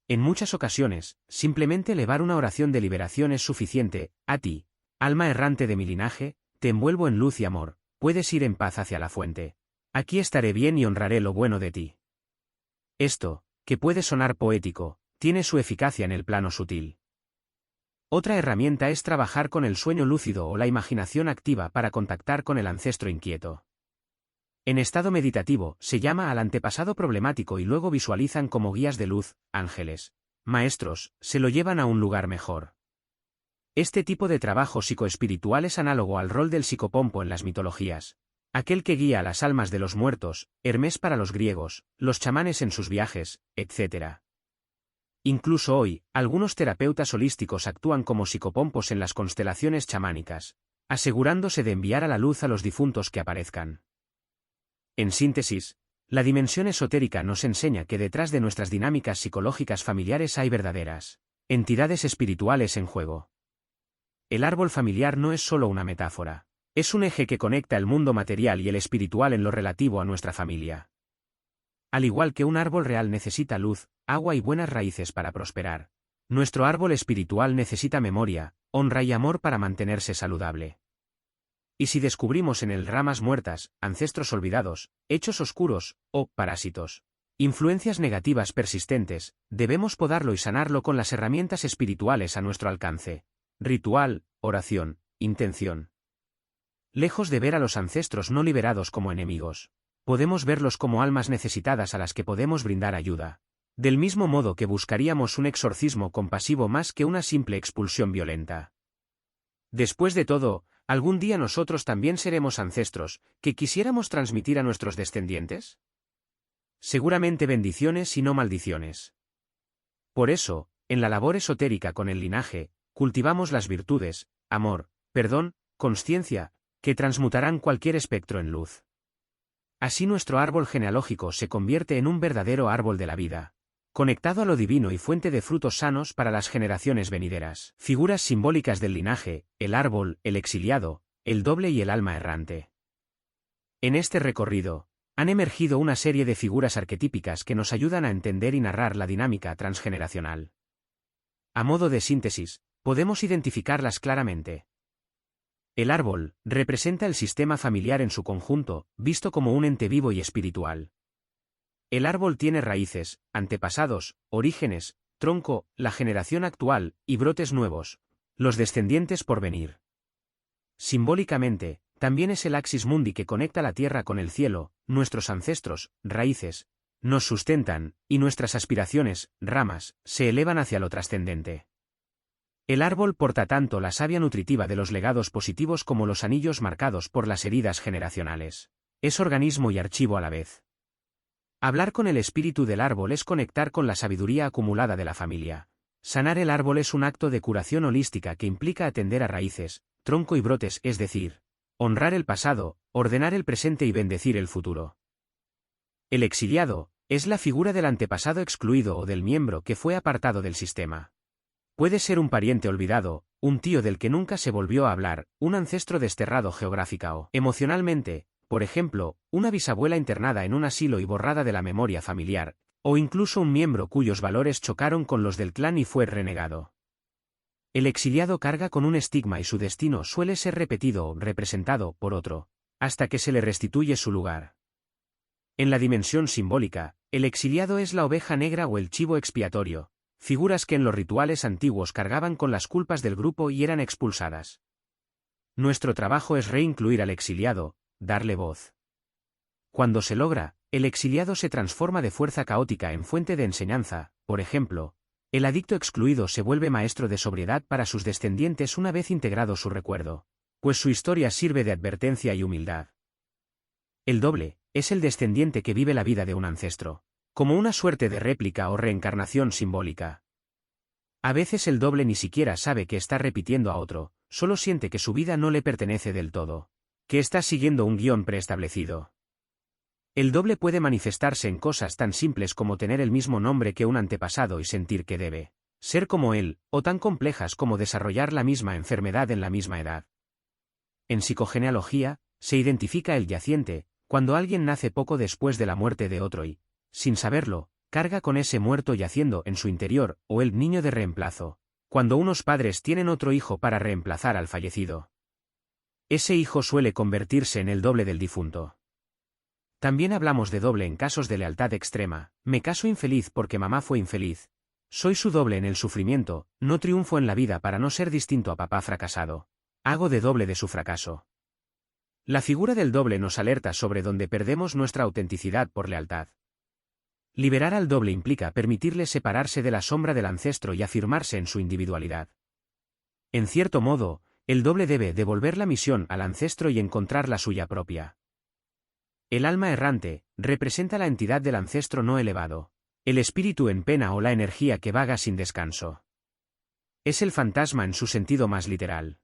Speaker 1: En muchas ocasiones, simplemente elevar una oración de liberación es suficiente. A ti, alma errante de mi linaje, te envuelvo en luz y amor, puedes ir en paz hacia la fuente. Aquí estaré bien y honraré lo bueno de ti. Esto, que puede sonar poético, tiene su eficacia en el plano sutil. Otra herramienta es trabajar con el sueño lúcido o la imaginación activa para contactar con el ancestro inquieto. En estado meditativo, se llama al antepasado problemático y luego visualizan como guías de luz, ángeles, maestros, se lo llevan a un lugar mejor. Este tipo de trabajo psicoespiritual es análogo al rol del psicopompo en las mitologías. Aquel que guía a las almas de los muertos, Hermes para los griegos, los chamanes en sus viajes, etc. Incluso hoy, algunos terapeutas holísticos actúan como psicopompos en las constelaciones chamánicas, asegurándose de enviar a la luz a los difuntos que aparezcan. En síntesis, la dimensión esotérica nos enseña que detrás de nuestras dinámicas psicológicas familiares hay verdaderas entidades espirituales en juego. El árbol familiar no es solo una metáfora. Es un eje que conecta el mundo material y el espiritual en lo relativo a nuestra familia. Al igual que un árbol real necesita luz, agua y buenas raíces para prosperar, nuestro árbol espiritual necesita memoria, honra y amor para mantenerse saludable. Y si descubrimos en él ramas muertas, ancestros olvidados, hechos oscuros, o parásitos, influencias negativas persistentes, debemos podarlo y sanarlo con las herramientas espirituales a nuestro alcance. Ritual, oración, intención. Lejos de ver a los ancestros no liberados como enemigos, podemos verlos como almas necesitadas a las que podemos brindar ayuda. Del mismo modo que buscaríamos un exorcismo compasivo más que una simple expulsión violenta. Después de todo, ¿algún día nosotros también seremos ancestros que quisiéramos transmitir a nuestros descendientes? Seguramente bendiciones y no maldiciones. Por eso, en la labor esotérica con el linaje, cultivamos las virtudes, amor, perdón, consciencia, que transmutarán cualquier espectro en luz. Así nuestro árbol genealógico se convierte en un verdadero árbol de la vida, conectado a lo divino y fuente de frutos sanos para las generaciones venideras. Figuras simbólicas del linaje, el árbol, el exiliado, el doble y el alma errante. En este recorrido, han emergido una serie de figuras arquetípicas que nos ayudan a entender y narrar la dinámica transgeneracional. A modo de síntesis, podemos identificarlas claramente. El árbol representa el sistema familiar en su conjunto, visto como un ente vivo y espiritual. El árbol tiene raíces, antepasados, orígenes, tronco, la generación actual, y brotes nuevos, los descendientes por venir. Simbólicamente, también es el axis mundi que conecta la tierra con el cielo, nuestros ancestros, raíces, nos sustentan, y nuestras aspiraciones, ramas, se elevan hacia lo trascendente. El árbol porta tanto la savia nutritiva de los legados positivos como los anillos marcados por las heridas generacionales. Es organismo y archivo a la vez. Hablar con el espíritu del árbol es conectar con la sabiduría acumulada de la familia. Sanar el árbol es un acto de curación holística que implica atender a raíces, tronco y brotes, es decir, honrar el pasado, ordenar el presente y bendecir el futuro. El exiliado es la figura del antepasado excluido o del miembro que fue apartado del sistema. Puede ser un pariente olvidado, un tío del que nunca se volvió a hablar, un ancestro desterrado geográfica o emocionalmente, por ejemplo, una bisabuela internada en un asilo y borrada de la memoria familiar. O incluso un miembro cuyos valores chocaron con los del clan y fue renegado. El exiliado carga con un estigma y su destino suele ser repetido o representado por otro, hasta que se le restituye su lugar. En la dimensión simbólica, el exiliado es la oveja negra o el chivo expiatorio, figuras que en los rituales antiguos cargaban con las culpas del grupo y eran expulsadas. Nuestro trabajo es reincluir al exiliado, darle voz. Cuando se logra, el exiliado se transforma de fuerza caótica en fuente de enseñanza. Por ejemplo, el adicto excluido se vuelve maestro de sobriedad para sus descendientes una vez integrado su recuerdo, pues su historia sirve de advertencia y humildad. El doble es el descendiente que vive la vida de un ancestro, como una suerte de réplica o reencarnación simbólica. A veces el doble ni siquiera sabe que está repitiendo a otro, solo siente que su vida no le pertenece del todo, que está siguiendo un guión preestablecido. El doble puede manifestarse en cosas tan simples como tener el mismo nombre que un antepasado y sentir que debe ser como él, o tan complejas como desarrollar la misma enfermedad en la misma edad. En psicogenealogía, se identifica el yaciente, cuando alguien nace poco después de la muerte de otro y, sin saberlo, carga con ese muerto yaciendo en su interior, o el niño de reemplazo, cuando unos padres tienen otro hijo para reemplazar al fallecido. Ese hijo suele convertirse en el doble del difunto. También hablamos de doble en casos de lealtad extrema. Me caso infeliz porque mamá fue infeliz. Soy su doble en el sufrimiento, no triunfo en la vida para no ser distinto a papá fracasado. Hago de doble de su fracaso. La figura del doble nos alerta sobre dónde perdemos nuestra autenticidad por lealtad. Liberar al doble implica permitirle separarse de la sombra del ancestro y afirmarse en su individualidad. En cierto modo, el doble debe devolver la misión al ancestro y encontrar la suya propia. El alma errante representa la entidad del ancestro no elevado, el espíritu en pena o la energía que vaga sin descanso. Es el fantasma en su sentido más literal.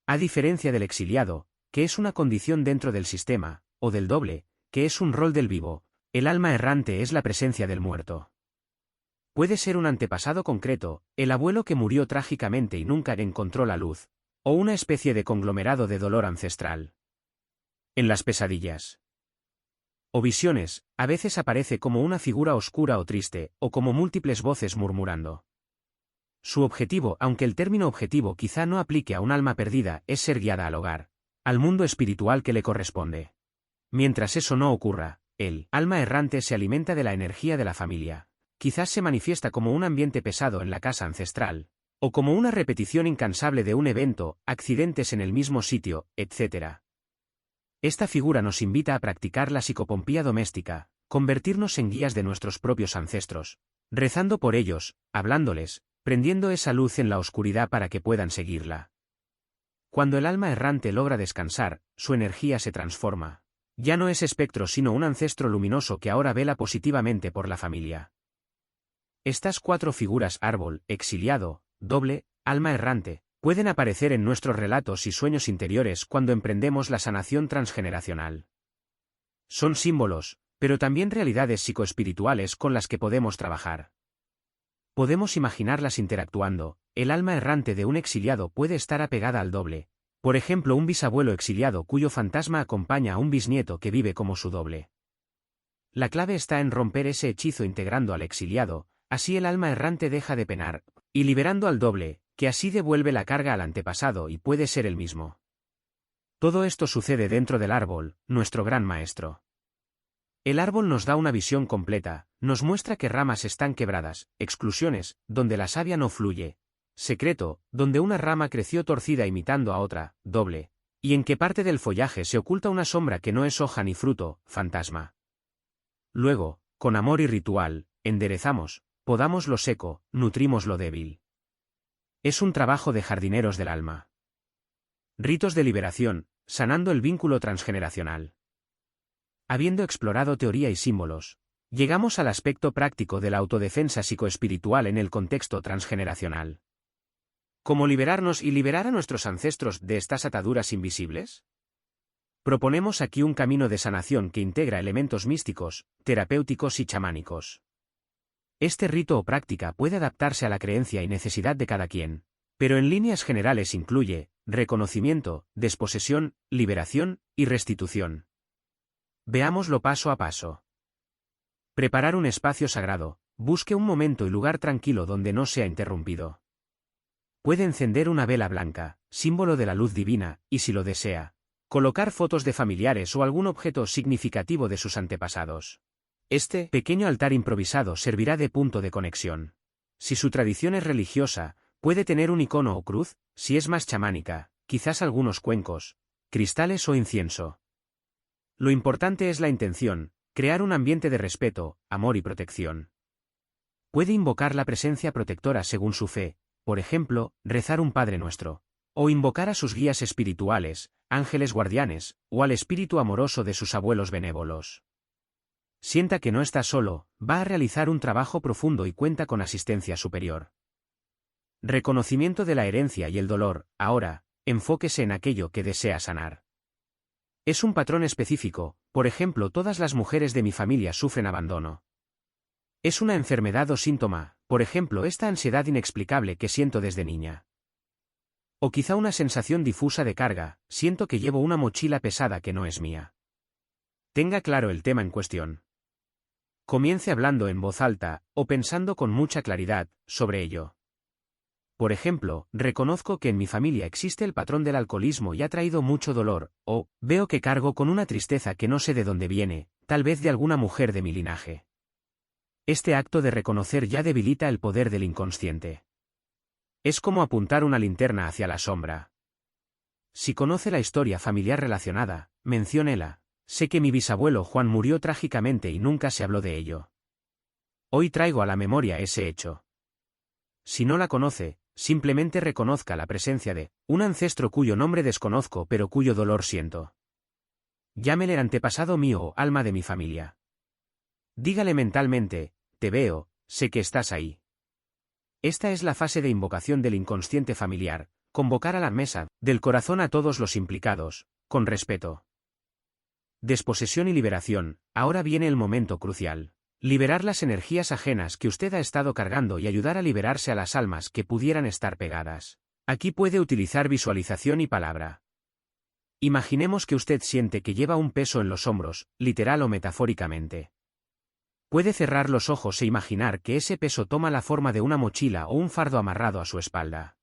Speaker 1: A diferencia del exiliado, que es una condición dentro del sistema, o del doble, que es un rol del vivo, el alma errante es la presencia del muerto. Puede ser un antepasado concreto, el abuelo que murió trágicamente y nunca encontró la luz, o una especie de conglomerado de dolor ancestral. En las pesadillas o visiones, a veces aparece como una figura oscura o triste, o como múltiples voces murmurando. Su objetivo, aunque el término objetivo quizá no aplique a un alma perdida, es ser guiada al hogar, al mundo espiritual que le corresponde. Mientras eso no ocurra, el alma errante se alimenta de la energía de la familia. Quizás se manifiesta como un ambiente pesado en la casa ancestral, o como una repetición incansable de un evento, accidentes en el mismo sitio, etc. Esta figura nos invita a practicar la psicopompía doméstica, convertirnos en guías de nuestros propios ancestros, rezando por ellos, hablándoles, prendiendo esa luz en la oscuridad para que puedan seguirla. Cuando el alma errante logra descansar, su energía se transforma. Ya no es espectro sino un ancestro luminoso que ahora vela positivamente por la familia. Estas cuatro figuras: árbol, exiliado, doble, alma errante, pueden aparecer en nuestros relatos y sueños interiores cuando emprendemos la sanación transgeneracional. Son símbolos, pero también realidades psicoespirituales con las que podemos trabajar. Podemos imaginarlas interactuando. El alma errante de un exiliado puede estar apegada al doble. Por ejemplo, un bisabuelo exiliado cuyo fantasma acompaña a un bisnieto que vive como su doble. La clave está en romper ese hechizo integrando al exiliado, así el alma errante deja de penar, y liberando al doble, que así devuelve la carga al antepasado y puede ser el mismo. Todo esto sucede dentro del árbol, nuestro gran maestro. El árbol nos da una visión completa, nos muestra que ramas están quebradas, exclusiones, donde la savia no fluye, secreto, donde una rama creció torcida imitando a otra, doble, y en qué parte del follaje se oculta una sombra que no es hoja ni fruto, fantasma. Luego, con amor y ritual, enderezamos, podamos lo seco, nutrimos lo débil. Es un trabajo de jardineros del alma. Ritos de liberación, sanando el vínculo transgeneracional. Habiendo explorado teoría y símbolos, llegamos al aspecto práctico de la autodefensa psicoespiritual en el contexto transgeneracional. ¿Cómo liberarnos y liberar a nuestros ancestros de estas ataduras invisibles? Proponemos aquí un camino de sanación que integra elementos místicos, terapéuticos y chamánicos. Este rito o práctica puede adaptarse a la creencia y necesidad de cada quien, pero en líneas generales incluye reconocimiento, desposesión, liberación y restitución. Veámoslo paso a paso. Preparar un espacio sagrado. Busque un momento y lugar tranquilo donde no sea interrumpido. Puede encender una vela blanca, símbolo de la luz divina, y si lo desea, colocar fotos de familiares o algún objeto significativo de sus antepasados. Este pequeño altar improvisado servirá de punto de conexión. Si su tradición es religiosa, puede tener un icono o cruz; si es más chamánica, quizás algunos cuencos, cristales o incienso. Lo importante es la intención, crear un ambiente de respeto, amor y protección. Puede invocar la presencia protectora según su fe, por ejemplo, rezar un Padre Nuestro, o invocar a sus guías espirituales, ángeles guardianes, o al espíritu amoroso de sus abuelos benévolos. Sienta que no está solo, va a realizar un trabajo profundo y cuenta con asistencia superior. Reconocimiento de la herencia y el dolor. Ahora, enfóquese en aquello que desea sanar. Es un patrón específico, por ejemplo, todas las mujeres de mi familia sufren abandono. Es una enfermedad o síntoma, por ejemplo, esta ansiedad inexplicable que siento desde niña. O quizá una sensación difusa de carga, siento que llevo una mochila pesada que no es mía. Tenga claro el tema en cuestión. Comience hablando en voz alta, o pensando con mucha claridad, sobre ello. Por ejemplo, reconozco que en mi familia existe el patrón del alcoholismo y ha traído mucho dolor, o veo que cargo con una tristeza que no sé de dónde viene, tal vez de alguna mujer de mi linaje. Este acto de reconocer ya debilita el poder del inconsciente. Es como apuntar una linterna hacia la sombra. Si conoce la historia familiar relacionada, menciónela. Sé que mi bisabuelo Juan murió trágicamente y nunca se habló de ello. Hoy traigo a la memoria ese hecho. Si no la conoce, simplemente reconozca la presencia de un ancestro cuyo nombre desconozco pero cuyo dolor siento. Llámele antepasado mío o alma de mi familia. Dígale mentalmente: te veo, sé que estás ahí. Esta es la fase de invocación del inconsciente familiar, convocar a la mesa del corazón a todos los implicados, con respeto. Desposesión y liberación. Ahora viene el momento crucial. Liberar las energías ajenas que usted ha estado cargando y ayudar a liberarse a las almas que pudieran estar pegadas. Aquí puede utilizar visualización y palabra. Imaginemos que usted siente que lleva un peso en los hombros, literal o metafóricamente. Puede cerrar los ojos e imaginar que ese peso toma la forma de una mochila o un fardo amarrado a su espalda.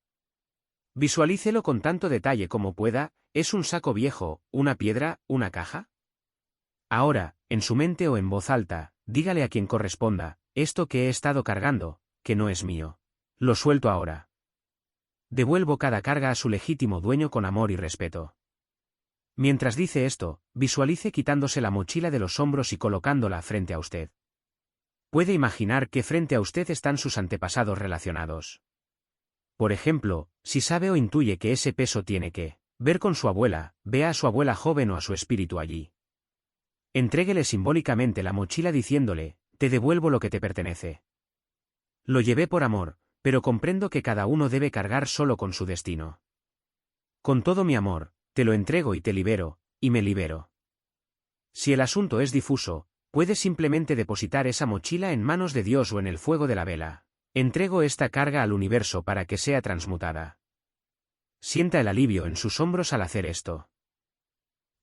Speaker 1: Visualícelo con tanto detalle como pueda. ¿Es un saco viejo, una piedra, una caja? Ahora, en su mente o en voz alta, dígale a quien corresponda: esto que he estado cargando, que no es mío. Lo suelto ahora. Devuelvo cada carga a su legítimo dueño con amor y respeto. Mientras dice esto, visualice quitándose la mochila de los hombros y colocándola frente a usted. Puede imaginar que frente a usted están sus antepasados relacionados. Por ejemplo, si sabe o intuye que ese peso tiene que ver con su abuela, vea a su abuela joven o a su espíritu allí. Entréguele simbólicamente la mochila diciéndole: te devuelvo lo que te pertenece. Lo llevé por amor, pero comprendo que cada uno debe cargar solo con su destino. Con todo mi amor, te lo entrego y te libero, y me libero. Si el asunto es difuso, puede simplemente depositar esa mochila en manos de Dios o en el fuego de la vela. Entrego esta carga al universo para que sea transmutada. Sienta el alivio en sus hombros al hacer esto.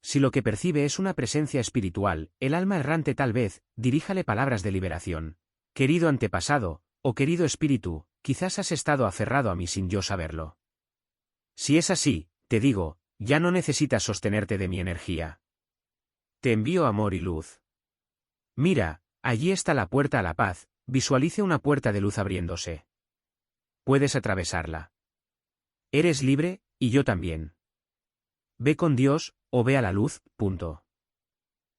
Speaker 1: Si lo que percibe es una presencia espiritual, el alma errante tal vez, diríjale palabras de liberación. Querido antepasado, o querido espíritu, quizás has estado aferrado a mí sin yo saberlo. Si es así, te digo, ya no necesitas sostenerte de mi energía. Te envío amor y luz. Mira, allí está la puerta a la paz. Visualice una puerta de luz abriéndose. Puedes atravesarla. Eres libre, y yo también. Ve con Dios, o ve a la luz.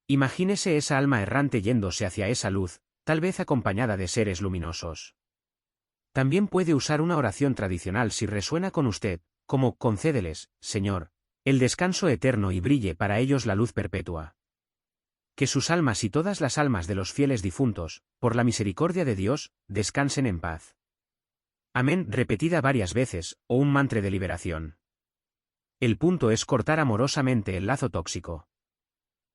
Speaker 1: Imagínese esa alma errante yéndose hacia esa luz, tal vez acompañada de seres luminosos. También puede usar una oración tradicional si resuena con usted, como: concédeles, Señor, el descanso eterno y brille para ellos la luz perpetua. Que sus almas y todas las almas de los fieles difuntos, por la misericordia de Dios, descansen en paz. Amén, repetida varias veces, o un mantra de liberación. El punto es cortar amorosamente el lazo tóxico.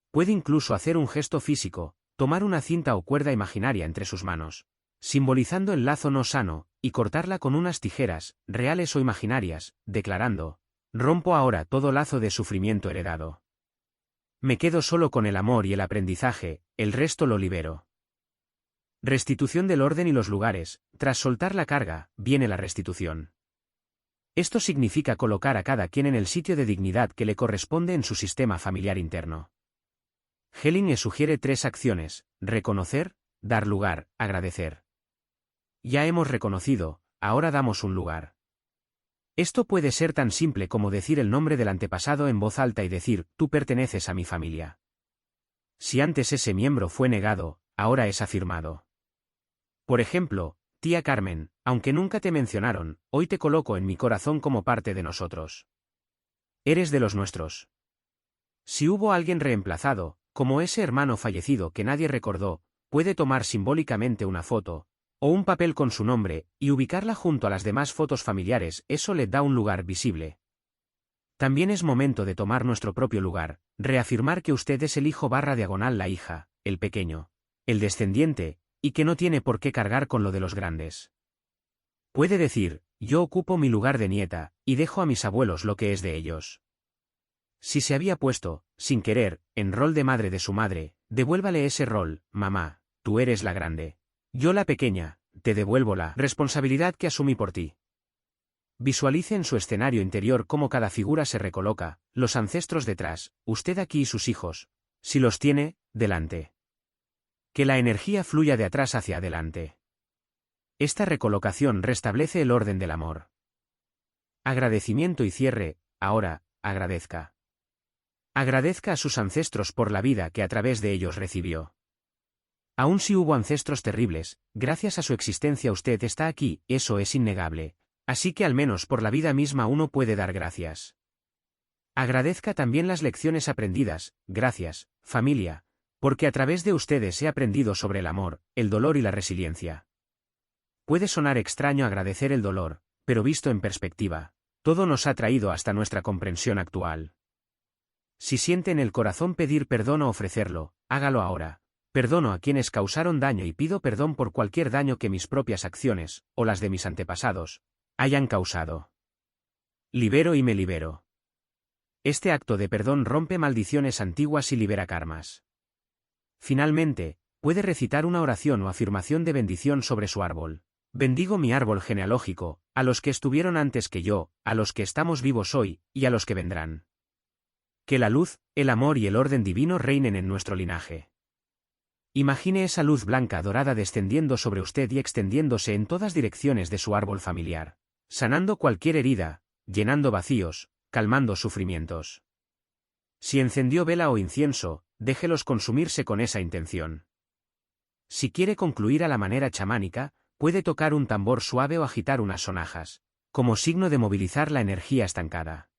Speaker 1: Puede incluso hacer un gesto físico, tomar una cinta o cuerda imaginaria entre sus manos, simbolizando el lazo no sano, y cortarla con unas tijeras, reales o imaginarias, declarando: rompo ahora todo lazo de sufrimiento heredado. Me quedo solo con el amor y el aprendizaje, el resto lo libero. Restitución del orden y los lugares. Tras soltar la carga, viene la restitución. Esto significa colocar a cada quien en el sitio de dignidad que le corresponde en su sistema familiar interno. Hellinger sugiere 3 acciones: reconocer, dar lugar, agradecer. Ya hemos reconocido, ahora damos un lugar. Esto puede ser tan simple como decir el nombre del antepasado en voz alta y decir, tú perteneces a mi familia. Si antes ese miembro fue negado, ahora es afirmado. Por ejemplo, tía Carmen, aunque nunca te mencionaron, hoy te coloco en mi corazón como parte de nosotros. Eres de los nuestros. Si hubo alguien reemplazado, como ese hermano fallecido que nadie recordó, puede tomar simbólicamente una foto, o un papel con su nombre, y ubicarla junto a las demás fotos familiares. Eso le da un lugar visible. También es momento de tomar nuestro propio lugar, reafirmar que usted es el hijo / la hija, el pequeño, el descendiente, y que no tiene por qué cargar con lo de los grandes. Puede decir, yo ocupo mi lugar de nieta, y dejo a mis abuelos lo que es de ellos. Si se había puesto, sin querer, en rol de madre de su madre, devuélvale ese rol: mamá, tú eres la grande. Yo la pequeña, te devuelvo la responsabilidad que asumí por ti. Visualice en su escenario interior cómo cada figura se recoloca, los ancestros detrás, usted aquí y sus hijos, si los tiene, delante. Que la energía fluya de atrás hacia adelante. Esta recolocación restablece el orden del amor. Agradecimiento y cierre. Ahora, agradezca. Agradezca a sus ancestros por la vida que a través de ellos recibió. Aun si hubo ancestros terribles, gracias a su existencia usted está aquí, eso es innegable. Así que al menos por la vida misma uno puede dar gracias. Agradezca también las lecciones aprendidas. Gracias, familia, porque a través de ustedes he aprendido sobre el amor, el dolor y la resiliencia. Puede sonar extraño agradecer el dolor, pero visto en perspectiva, todo nos ha traído hasta nuestra comprensión actual. Si siente en el corazón pedir perdón o ofrecerlo, hágalo ahora. Perdono a quienes causaron daño y pido perdón por cualquier daño que mis propias acciones, o las de mis antepasados, hayan causado. Libero y me libero. Este acto de perdón rompe maldiciones antiguas y libera karmas. Finalmente, puede recitar una oración o afirmación de bendición sobre su árbol. Bendigo mi árbol genealógico, a los que estuvieron antes que yo, a los que estamos vivos hoy, y a los que vendrán. Que la luz, el amor y el orden divino reinen en nuestro linaje. Imagine esa luz blanca dorada descendiendo sobre usted y extendiéndose en todas direcciones de su árbol familiar, sanando cualquier herida, llenando vacíos, calmando sufrimientos. Si encendió vela o incienso, déjelos consumirse con esa intención. Si quiere concluir a la manera chamánica, puede tocar un tambor suave o agitar unas sonajas, como signo de movilizar la energía estancada.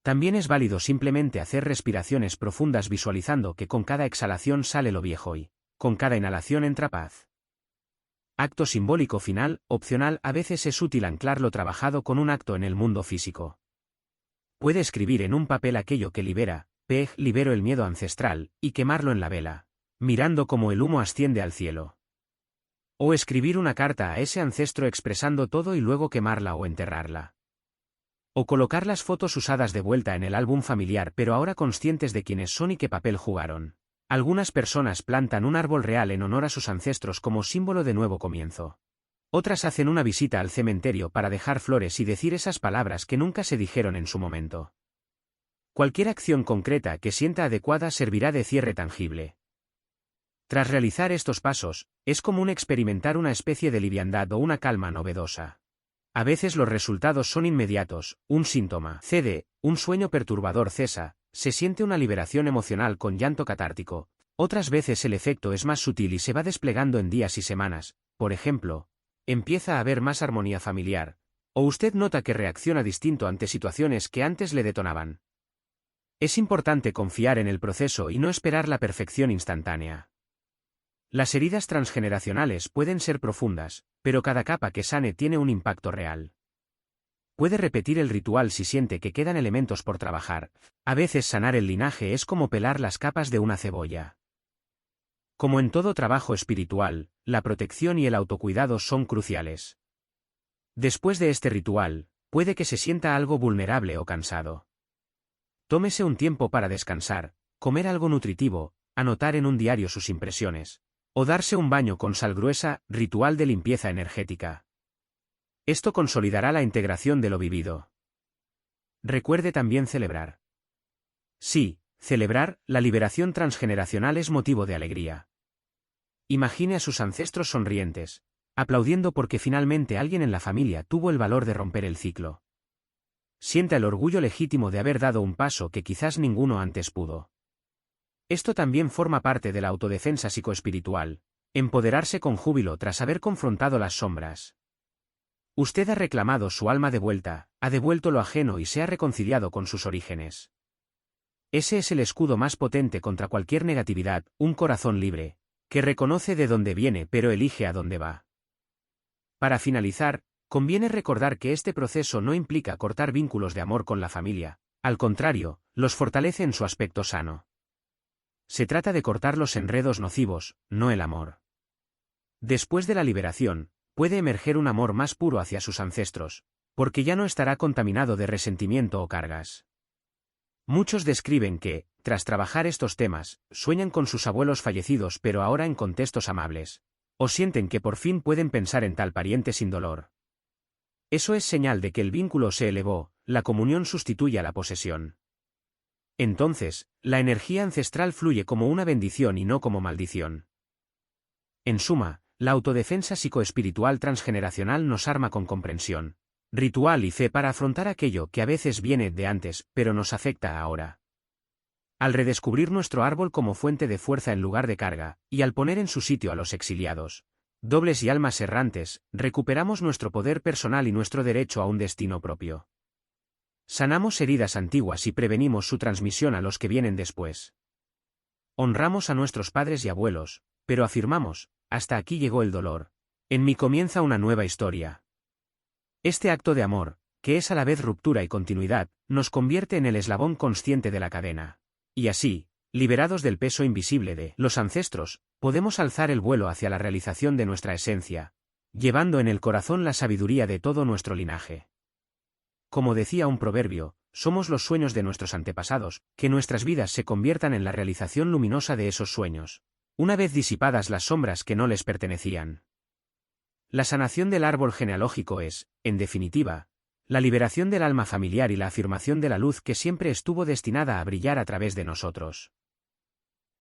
Speaker 1: También es válido simplemente hacer respiraciones profundas visualizando que con cada exhalación sale lo viejo y, con cada inhalación entra paz. Acto simbólico final, opcional. A veces es útil anclar lo trabajado con un acto en el mundo físico. Puede escribir en un papel aquello que libera, libero el miedo ancestral, y quemarlo en la vela, mirando cómo el humo asciende al cielo. O escribir una carta a ese ancestro expresando todo y luego quemarla o enterrarla. O colocar las fotos usadas de vuelta en el álbum familiar pero ahora conscientes de quiénes son y qué papel jugaron. Algunas personas plantan un árbol real en honor a sus ancestros como símbolo de nuevo comienzo. Otras hacen una visita al cementerio para dejar flores y decir esas palabras que nunca se dijeron en su momento. Cualquier acción concreta que sienta adecuada servirá de cierre tangible. Tras realizar estos pasos, es común experimentar una especie de liviandad o una calma novedosa. A veces los resultados son inmediatos, un síntoma cede, un sueño perturbador cesa, se siente una liberación emocional con llanto catártico. Otras veces el efecto es más sutil y se va desplegando en días y semanas. Por ejemplo, empieza a haber más armonía familiar, o usted nota que reacciona distinto ante situaciones que antes le detonaban. Es importante confiar en el proceso y no esperar la perfección instantánea. Las heridas transgeneracionales pueden ser profundas, pero cada capa que sane tiene un impacto real. Puede repetir el ritual si siente que quedan elementos por trabajar. A veces sanar el linaje es como pelar las capas de una cebolla. Como en todo trabajo espiritual, la protección y el autocuidado son cruciales. Después de este ritual, puede que se sienta algo vulnerable o cansado. Tómese un tiempo para descansar, comer algo nutritivo, anotar en un diario sus impresiones. O darse un baño con sal gruesa, ritual de limpieza energética. Esto consolidará la integración de lo vivido. Recuerde también celebrar. Sí, celebrar, la liberación transgeneracional es motivo de alegría. Imagine a sus ancestros sonrientes, aplaudiendo porque finalmente alguien en la familia tuvo el valor de romper el ciclo. Sienta el orgullo legítimo de haber dado un paso que quizás ninguno antes pudo. Esto también forma parte de la autodefensa psicoespiritual, empoderarse con júbilo tras haber confrontado las sombras. Usted ha reclamado su alma de vuelta, ha devuelto lo ajeno y se ha reconciliado con sus orígenes. Ese es el escudo más potente contra cualquier negatividad, un corazón libre, que reconoce de dónde viene pero elige a dónde va. Para finalizar, conviene recordar que este proceso no implica cortar vínculos de amor con la familia, al contrario, los fortalece en su aspecto sano. Se trata de cortar los enredos nocivos, no el amor. Después de la liberación, puede emerger un amor más puro hacia sus ancestros, porque ya no estará contaminado de resentimiento o cargas. Muchos describen que, tras trabajar estos temas, sueñan con sus abuelos fallecidos pero ahora en contextos amables, o sienten que por fin pueden pensar en tal pariente sin dolor. Eso es señal de que el vínculo se elevó, la comunión sustituye a la posesión. Entonces, la energía ancestral fluye como una bendición y no como maldición. En suma, la autodefensa psicoespiritual transgeneracional nos arma con comprensión, ritual y fe para afrontar aquello que a veces viene de antes, pero nos afecta ahora. Al redescubrir nuestro árbol como fuente de fuerza en lugar de carga, y al poner en su sitio a los exiliados, dobles y almas errantes, recuperamos nuestro poder personal y nuestro derecho a un destino propio. Sanamos heridas antiguas y prevenimos su transmisión a los que vienen después. Honramos a nuestros padres y abuelos, pero afirmamos, hasta aquí llegó el dolor. En mí comienza una nueva historia. Este acto de amor, que es a la vez ruptura y continuidad, nos convierte en el eslabón consciente de la cadena. Y así, liberados del peso invisible de los ancestros, podemos alzar el vuelo hacia la realización de nuestra esencia, llevando en el corazón la sabiduría de todo nuestro linaje. Como decía un proverbio, somos los sueños de nuestros antepasados, que nuestras vidas se conviertan en la realización luminosa de esos sueños, una vez disipadas las sombras que no les pertenecían. La sanación del árbol genealógico es, en definitiva, la liberación del alma familiar y la afirmación de la luz que siempre estuvo destinada a brillar a través de nosotros.